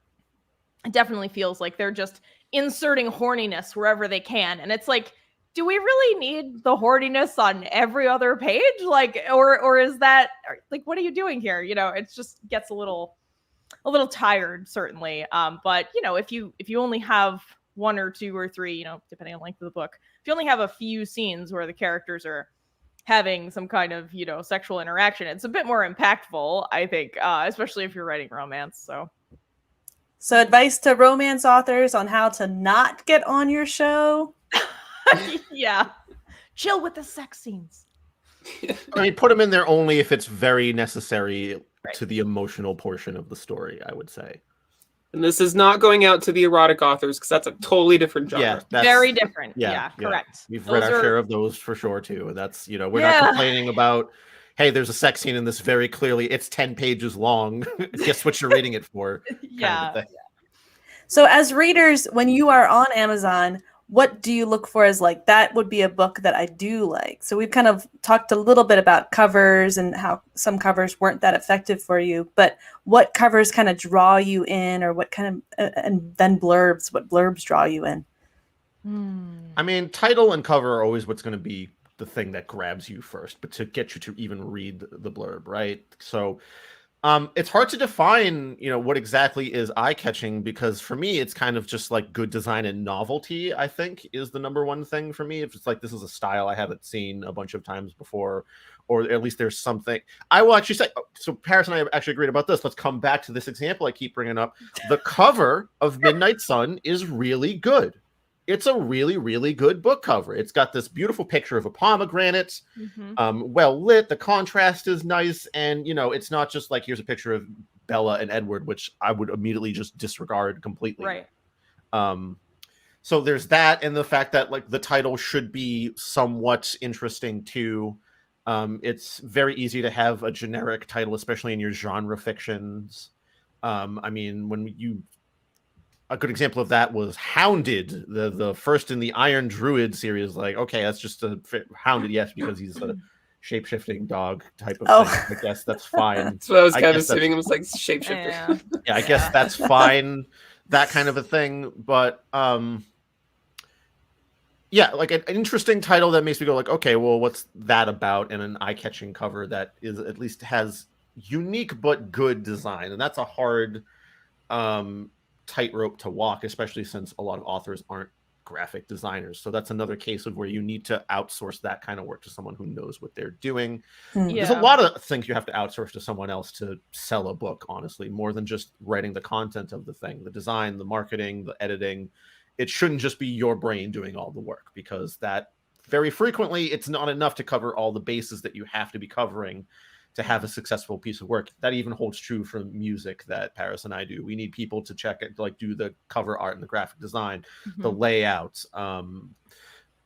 it definitely feels like they're just inserting horniness wherever they can. And it's like, do we really need the horniness on every other page? Like, or is that like, what are you doing here? It just gets a little tired, certainly. But if you only have one or two or three, depending on the length of the book, if you only have a few scenes where the characters are having some kind of, sexual interaction, it's a bit more impactful, I think, especially if you're writing romance. So advice to romance authors on how to not get on your show. Yeah. Chill with the sex scenes. I mean, put them in there only if it's very necessary to the emotional portion of the story, I would say. And this is not going out to the erotic authors because that's a totally different genre. Yeah, very different. Yeah, correct. We've read our share of those for sure too. And that's, we're not complaining about, hey, there's a sex scene in this very clearly. It's 10 pages long. Guess what you're reading it for? Yeah. So as readers, when you are on Amazon, what do you look for as like, that would be a book that I do like? So we've kind of talked a little bit about covers and how some covers weren't that effective for you, but what covers kind of draw you in, or what kind of, and then blurbs, what blurbs draw you in? I mean, title and cover are always what's going to be the thing that grabs you first, but to get you to even read the blurb, right? So it's hard to define, what exactly is eye-catching, because for me, it's kind of just like good design and novelty, I think, is the number one thing for me. If it's like, this is a style I haven't seen a bunch of times before, or at least there's something. I will actually say, so Paris and I have actually agreed about this. Let's come back to this example I keep bringing up. The cover of Midnight Sun is really good. It's a really, really good book cover. It's got this beautiful picture of a pomegranate, well lit. The contrast is nice. And, it's not just like, here's a picture of Bella and Edward, which I would immediately just disregard completely. Right. So there's that. And the fact that like the title should be somewhat interesting too. It's very easy to have a generic title, especially in your genre fictions. I mean, a good example of that was Hounded, the first in the Iron Druid series. Like, okay, that's just a Hounded, yes, because he's a shape-shifting dog type of thing. I guess that's fine. That's what I was kind of assuming. It was like shapeshifter. Yeah, I guess that's fine. That kind of a thing. But yeah, like an interesting title that makes me go like, okay, well, what's that about? And an eye-catching cover that is at least has unique but good design. And that's a hard tightrope to walk, especially since a lot of authors aren't graphic designers. So that's another case of where you need to outsource that kind of work to someone who knows what they're doing. There's a lot of things you have to outsource to someone else to sell a book, honestly, more than just writing the content of the thing, the design, the marketing, the editing. It shouldn't just be your brain doing all the work, because that very frequently it's not enough to cover all the bases that you have to be covering to have a successful piece of work. That even holds true for music that Paris and I do. We need people to check it, like do the cover art and the graphic design, the layouts,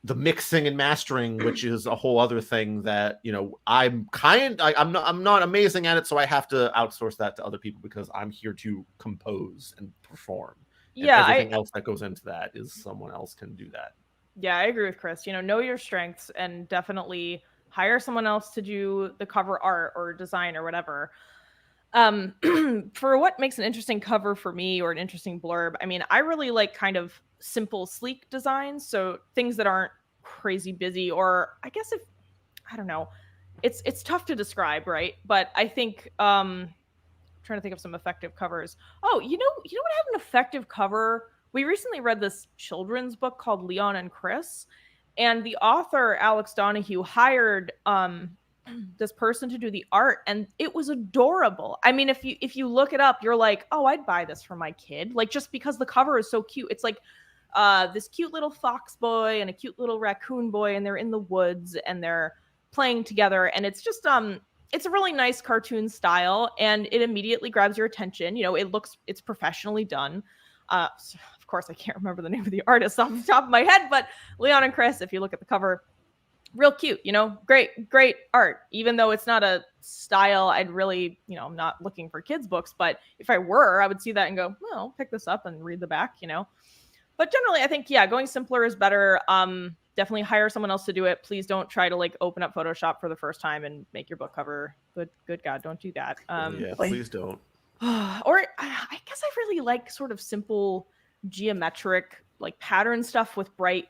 the mixing and mastering, which is a whole other thing that, you know, I'm not amazing at it, so I have to outsource that to other people because I'm here to compose and perform. And everything else that goes into that is someone else can do that. Yeah, I agree with Chris. You know your strengths and definitely hire someone else to do the cover art or design or whatever. For what makes an interesting cover for me or an interesting blurb, I mean, I really like kind of simple, sleek designs. So things that aren't crazy busy, or I guess I don't know, it's tough to describe, right? But I think, trying to think of some effective covers. Oh, you know what had an effective cover? We recently read this children's book called Leon and Chris, and the author, Alex Donahue, hired this person to do the art, and it was adorable. I mean, if you look it up, you're like, oh, I'd buy this for my kid, like just because the cover is so cute. It's like this cute little fox boy and a cute little raccoon boy, and they're in the woods and they're playing together, and it's just it's a really nice cartoon style, and it immediately grabs your attention. You know, it's professionally done. So of course, I can't remember the name of the artist off the top of my head, but Leon and Chris, if you look at the cover, real cute, you know, great art. Even though it's not a style I'd really, you know, I'm not looking for kids' books, but if I were, I would see that and go, well, I'll pick this up and read the back, you know. But generally, I think, yeah, going simpler is better. Definitely hire someone else to do it. Please don't try to like open up Photoshop for the first time and make your book cover. Good God, don't do that. Yeah, please don't. Or I guess I really like sort of simple geometric like pattern stuff with bright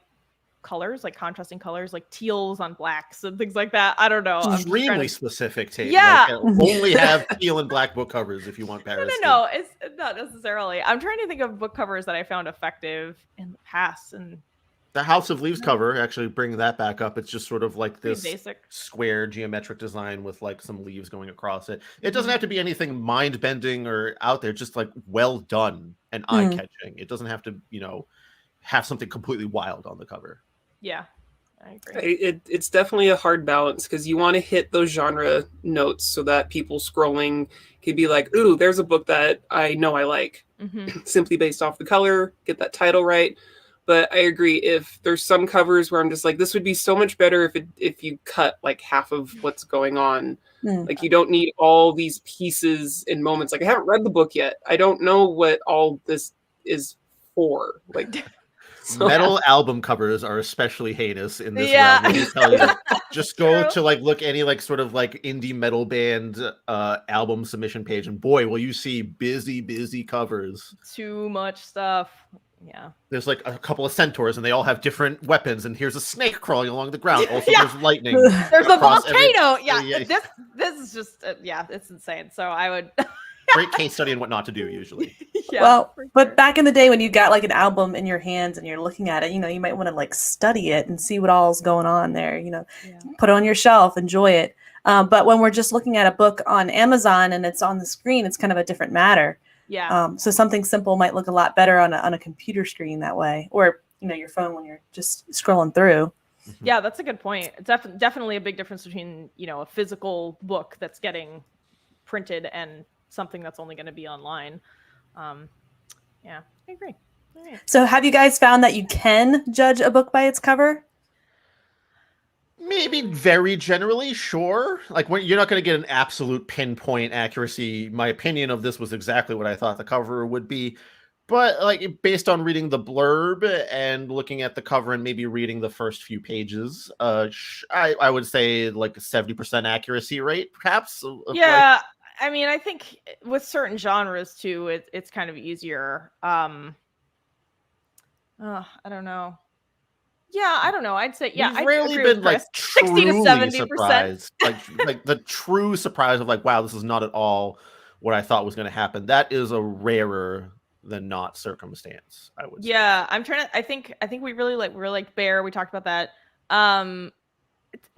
colors, like contrasting colors, like teals on blacks and things like that. I don't know. Extremely specific taste. Yeah. Like, only have teal and black book covers if you want Paris. No, it's not necessarily. I'm trying to think of book covers that I found effective in the past, and the House of Leaves cover, actually bring that back up. It's just sort of like this basic square geometric design with like some leaves going across it. It doesn't have to be anything mind-bending or out there, just like well done and eye-catching. It doesn't have to, you know, have something completely wild on the cover. Yeah, I agree. It's definitely a hard balance because you want to hit those genre notes so that people scrolling can be like, ooh, there's a book that I know I like, simply based off the color, get that title right. But I agree, if there's some covers where I'm just like, this would be so much better if you cut like half of what's going on. Like you don't need all these pieces and moments. Like I haven't read the book yet. I don't know what all this is for. Like metal album covers are especially heinous in this realm. Let me tell you. Just go to like look any like sort of like indie metal band album submission page, and boy, will you see busy covers. Too much stuff. Yeah. There's like a couple of centaurs and they all have different weapons, and here's a snake crawling along the ground. Also, there's lightning. There's a volcano. This is just it's insane. So I would great case study in what not to do usually. But back in the day when you got like an album in your hands and you're looking at it, you know, you might want to like study it and see what all's going on there, you know, put it on your shelf, enjoy it. But when we're just looking at a book on Amazon and it's on the screen, it's kind of a different matter. Yeah. So something simple might look a lot better on a computer screen that way, or, you know, your phone when you're just scrolling through. Yeah, that's a good point. It's definitely a big difference between, you know, a physical book that's getting printed and something that's only going to be online. Yeah, I agree. All right. So have you guys found that you can judge a book by its cover? Maybe very generally, sure. Like when you're not going to get an absolute pinpoint accuracy. My opinion of this was exactly what I thought the cover would be. But like based on reading the blurb and looking at the cover and maybe reading the first few pages, I would say like a 70% accuracy rate, perhaps. Yeah. I mean, I think with certain genres too, it's kind of easier. I don't know. Yeah, I don't know. I'd say I've rarely been like 60 to 70%. like the true surprise of like, wow, this is not at all what I thought was going to happen. That is a rarer than not circumstance, I would say. Yeah, I'm trying to. I think we really like Bear. We talked about that.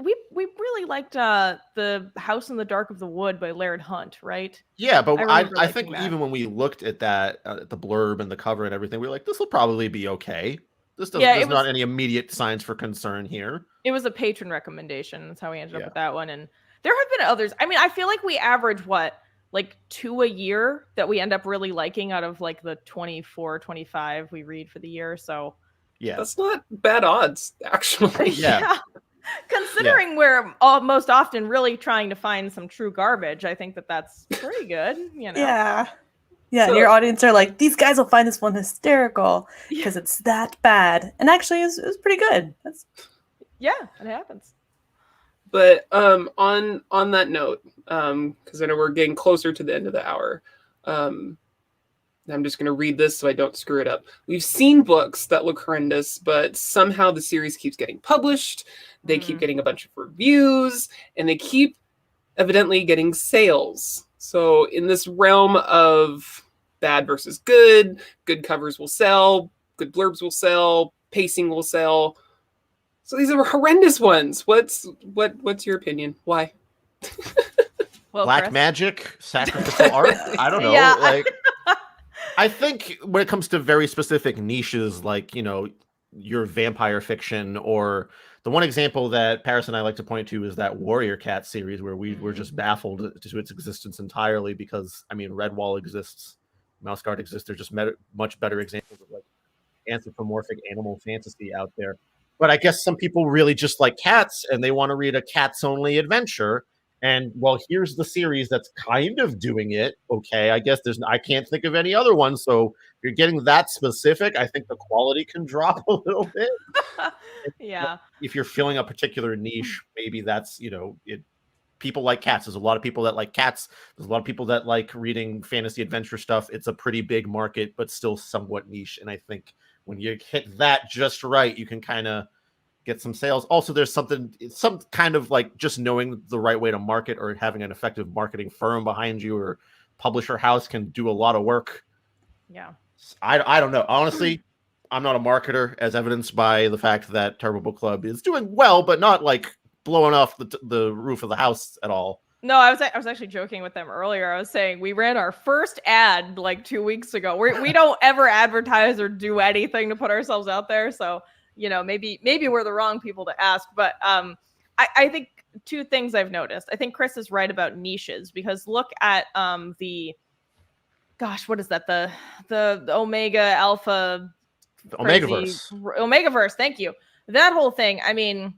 We really liked The House in the Dark of the Wood by Laird Hunt, right? Yeah, but I think even when we looked at that, the blurb and the cover and everything, we were like, this will probably be okay. There's not any immediate signs for concern here. It was a patron recommendation. That's how we ended up with that one. And there have been others. I mean, I feel like we average like 2 a year that we end up really liking out of like the 24, 25 we read for the year. So yeah, that's not bad odds, actually. Yeah. Considering we're most often really trying to find some true garbage, I think that's pretty good. You know? Yeah. Yeah, and your audience are like, these guys will find this one hysterical because it's that bad. And actually, it was pretty good. Yeah, it happens. But on that note, because I know we're getting closer to the end of the hour, I'm just going to read this so I don't screw it up. We've seen books that look horrendous, but somehow the series keeps getting published. They keep getting a bunch of reviews, and they keep evidently getting sales. So in this realm of bad versus good covers will sell, good blurbs will sell, pacing will sell. So these are horrendous ones. What's your opinion? Why? Well, Black Chris? magic, sacrificial art. I don't know. Yeah. Like, I think when it comes to very specific niches, like, you know, your vampire fiction, or the one example that Paris and I like to point to is that Warrior Cat series, where we were just baffled to its existence entirely because, I mean, Redwall exists, Mouse Guard exists. They're just much better examples of like anthropomorphic animal fantasy out there. But I guess some people really just like cats and they want to read a cats only adventure. And well, here's the series that's kind of doing it. Okay, I guess I can't think of any other one. So if you're getting that specific, I think the quality can drop a little bit. Yeah. If you're filling a particular niche, maybe that's, you know, people like cats. There's a lot of people that like cats. There's a lot of people that like reading fantasy adventure stuff. It's a pretty big market, but still somewhat niche. And I think when you hit that just right, you can kind of get some sales. Also, there's some kind of like just knowing the right way to market or having an effective marketing firm behind you or publisher house can do a lot of work. Yeah. I don't know. Honestly, I'm not a marketer, as evidenced by the fact that Terriblo Book Club is doing well, but not like blowing off the roof of the house at all. No, I was actually joking with them earlier. I was saying we ran our first ad like 2 weeks ago. We don't ever advertise or do anything to put ourselves out there. So, you know, maybe we're the wrong people to ask. But I think two things I've noticed. I think Chris is right about niches, because look at what is that? The Omega Alpha. The Omegaverse. Omegaverse. Thank you. That whole thing. I mean,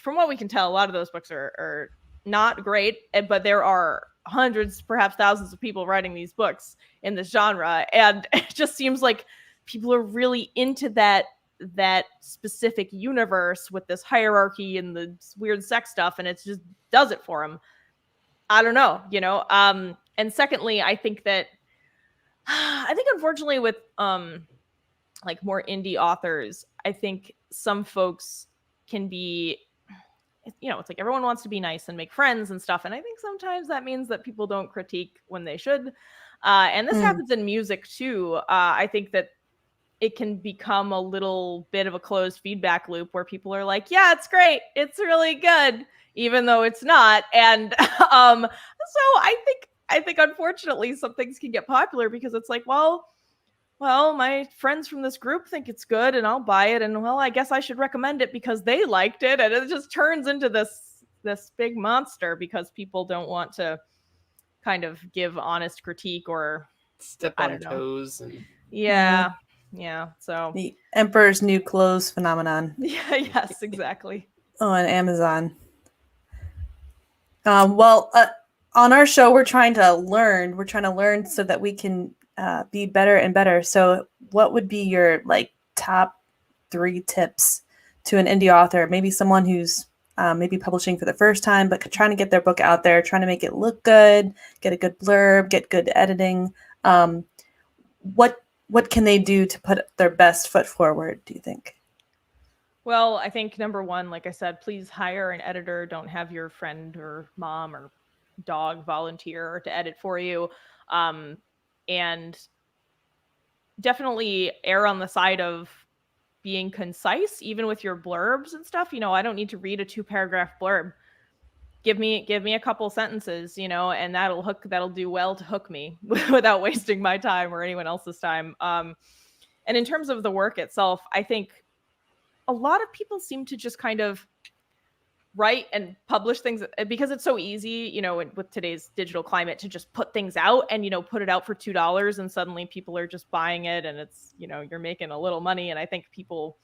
from what we can tell, a lot of those books are not great, but there are hundreds, perhaps thousands of people writing these books in this genre. And it just seems like people are really into that specific universe with this hierarchy and the weird sex stuff. And it just does it for them. I don't know, you know? And secondly, I think unfortunately with like more indie authors, I think some folks can be, you know, it's like everyone wants to be nice and make friends and stuff. And I think sometimes that means that people don't critique when they should. And this happens in music too. I think that it can become a little bit of a closed feedback loop where people are like, yeah, it's great, it's really good, even though it's not. And so I think unfortunately some things can get popular because it's like, well, my friends from this group think it's good and I'll buy it. And well, I guess I should recommend it because they liked it. And it just turns into this big monster because people don't want to kind of give honest critique or step on toes. Yeah. So the Emperor's New Clothes phenomenon. Yeah. Yes, exactly. On Amazon. On our show, we're trying to learn so that we can be better and better. So what would be your like top 3 tips to an indie author, maybe someone who's maybe publishing for the first time, but trying to get their book out there, trying to make it look good, get a good blurb, get good editing. What can they do to put their best foot forward, do you think? Well, I think number one, like I said, please hire an editor. Don't have your friend or mom or dog volunteer to edit for you. And definitely err on the side of being concise, even with your blurbs and stuff. You know, I don't need to read a 2-paragraph blurb. Give me a couple sentences, you know, and that'll do well to hook me without wasting my time or anyone else's time. And And in terms of the work itself, I think a lot of people seem to just kind of write and publish things because it's so easy, you know, with today's digital climate, to just put things out and, you know, put it out for $2 and suddenly people are just buying it and it's, you know, you're making a little money. And I think people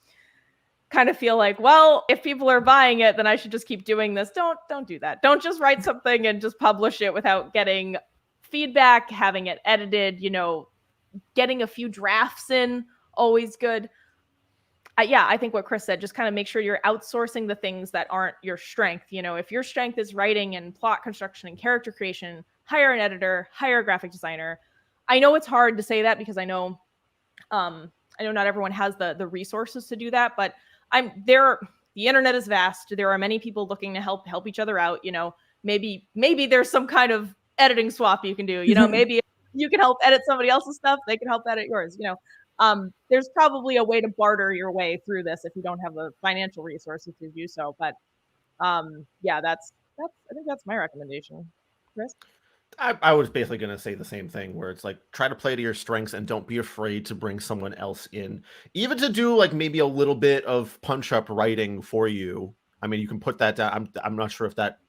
kind of feel like, well, if people are buying it, then I should just keep doing this. Don't do that. Don't just write something and just publish it without getting feedback, having it edited, you know, getting a few drafts in, always good. I think what Chris said, just kind of make sure you're outsourcing the things that aren't your strength. You know, if your strength is writing and plot construction and character creation, hire an editor, hire a graphic designer. I know it's hard to say that because I know not everyone has the resources to do that, but the internet is vast. There are many people looking to help each other out. You know, maybe there's some kind of editing swap you can do. You know, maybe you can help edit somebody else's stuff, they can help edit yours. You know, there's probably a way to barter your way through this if you don't have the financial resources to do so. But I think that's my recommendation. Chris? I was basically going to say the same thing, where it's like, try to play to your strengths and don't be afraid to bring someone else in, even to do like maybe a little bit of punch up writing for you. I mean, you can put that down. I'm not sure if that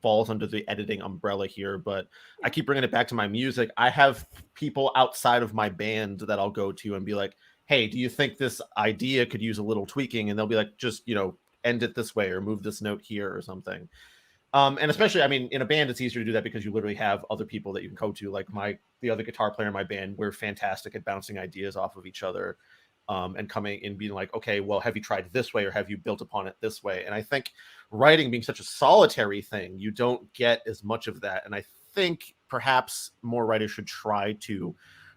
falls under the editing umbrella here, but I keep bringing it back to my music. I have people outside of my band that I'll go to and be like, hey, do you think this idea could use a little tweaking? And they'll be like, just, you know, end it this way or move this note here or something. And especially, I mean, in a band, it's easier to do that because you literally have other people that you can go to. Like the other guitar player in my band, we're fantastic at bouncing ideas off of each other, and coming and being like, okay, well, have you tried this way or have you built upon it this way? And I think writing being such a solitary thing, you don't get as much of that. And I think perhaps more writers should try to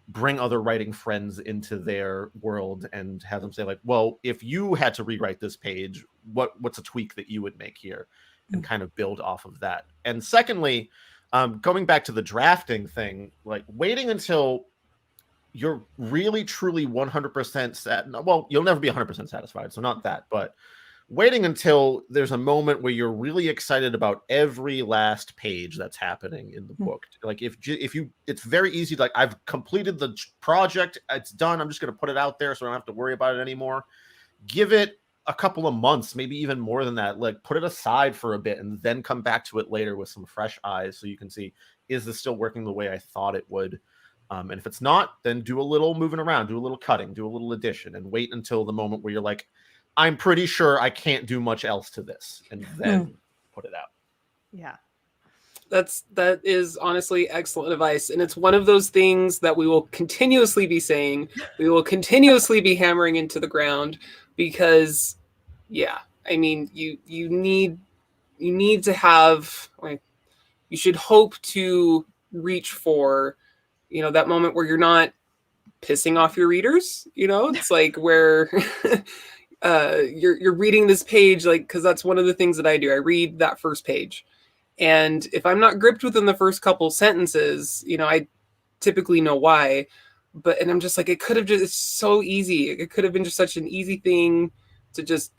bring other writing friends into their world and have them say like, well, if you had to rewrite this page, what's a tweak that you would make here? And kind of build off of that. And secondly, going back to the drafting thing, like waiting until you're really, truly 100% well, you'll never be 100% satisfied, so not that, but waiting until there's a moment where you're really excited about every last page that's happening in the book. Like if you, it's very easy. Like, I've completed the project, it's done. I'm just going to put it out there so I don't have to worry about it anymore. Give it a couple of months, maybe even more than that. Like, put it aside for a bit and then come back to it later with some fresh eyes so you can see, is this still working the way I thought it would? And if it's not, then do a little moving around, do a little cutting, do a little addition, and wait until the moment where you're like, I'm pretty sure I can't do much else to this, and then put it out. Yeah. That is honestly excellent advice. And it's one of those things that we will continuously be saying, we will continuously be hammering into the ground, because I mean, you need to have, like, you should hope to reach for, you know, that moment where you're not pissing off your readers. You know, it's like where you're reading this page, like, because that's one of the things that I do. I read that first page, and if I'm not gripped within the first couple sentences, you know, I typically know why. And I'm just like, it could have just, it's so easy. It could have been just such an easy thing to just,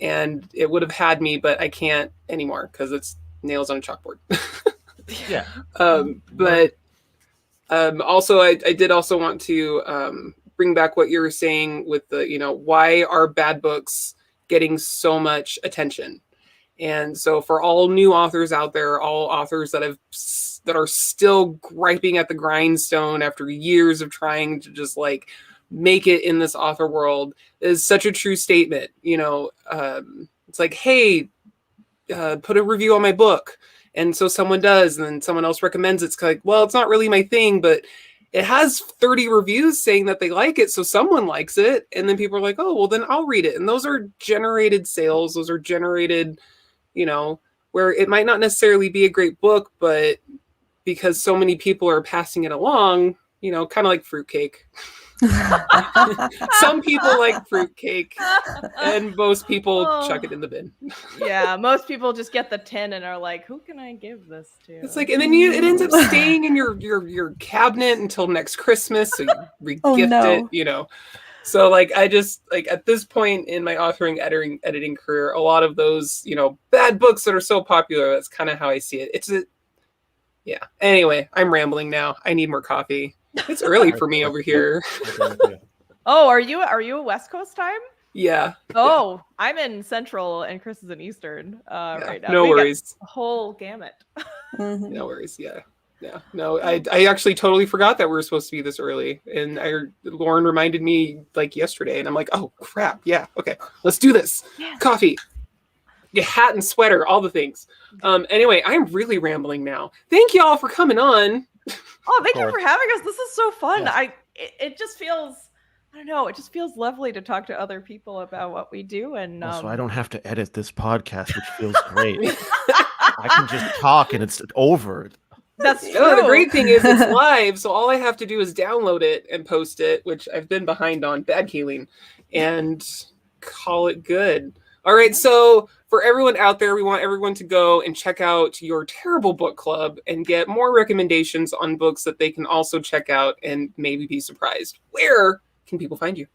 and it would have had me, but I can't anymore because it's nails on a chalkboard. Yeah. But also, I did also want to bring back what you were saying with the, you know, why are bad books getting so much attention? And so for all new authors out there, all authors that are still griping at the grindstone after years of trying to just like make it in this author world, is such a true statement. You know, it's like, hey, put a review on my book. And so someone does, and then someone else recommends it. It's like, well, it's not really my thing, but it has 30 reviews saying that they like it, so someone likes it. And then people are like, oh, well, then I'll read it. And those are generated sales. Those are generated, you know, where it might not necessarily be a great book, but because so many people are passing it along, you know, kind of like fruitcake. Some people like fruitcake, and most people chuck it in the bin. Yeah, most people just get the tin and are like, who can I give this to? It's like, and then it ends up staying in your cabinet until next Christmas, so you re-gift it, you know. So like, I just, like, at this point in my authoring, editing career, a lot of those, you know, bad books that are so popular, that's kind of how I see it. Yeah. Anyway, I'm rambling now. I need more coffee. It's early for me over here. Oh, are you a West Coast time? Yeah. Oh, I'm in Central and Chris is in Eastern right now. No worries. A whole gamut. Mhm. No worries. Yeah. Yeah. No, I actually totally forgot that we were supposed to be this early. And Lauren reminded me like yesterday, and I'm like, oh crap. Yeah. Okay. Let's do this. Yes. Coffee. Your hat and sweater, all the things. Anyway, I'm really rambling now. Thank you all for coming on. Oh, thank you for having us. This is so fun. Yeah. It just feels, I don't know, it just feels lovely to talk to other people about what we do. And Also, I don't have to edit this podcast, which feels great. I can just talk and it's over. that's true. No, the great thing is it's live, so all I have to do is download it and post it, which I've been behind on, bad Kalene, and call it good. All right, so for everyone out there, we want everyone to go and check out your Terrible Book Club and get more recommendations on books that they can also check out and maybe be surprised. Where can people find you?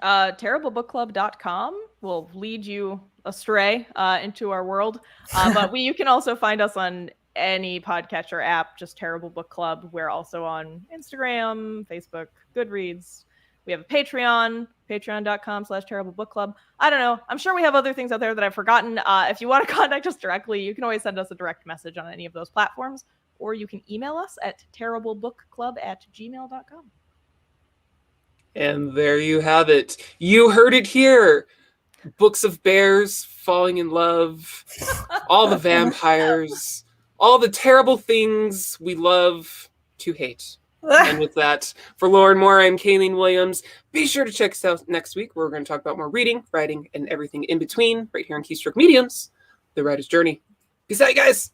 Terriblebookclub.com will lead you astray into our world. But you can also find us on any podcatcher app, just Terrible Book Club. We're also on Instagram, Facebook, Goodreads. We have a Patreon, patreon.com/terriblebookclub. I don't know. I'm sure we have other things out there that I've forgotten. If you want to contact us directly, you can always send us a direct message on any of those platforms, or you can email us at terriblebookclub@gmail.com. And there you have it. You heard it here. Books of bears falling in love, all the vampires, all the terrible things we love to hate. And with that, for Lauren Moore, I'm Kalene Williams. Be sure to check us out next week, where we're going to talk about more reading, writing, and everything in between, right here on Keystroke Mediums, The Writer's Journey. Peace out, you guys.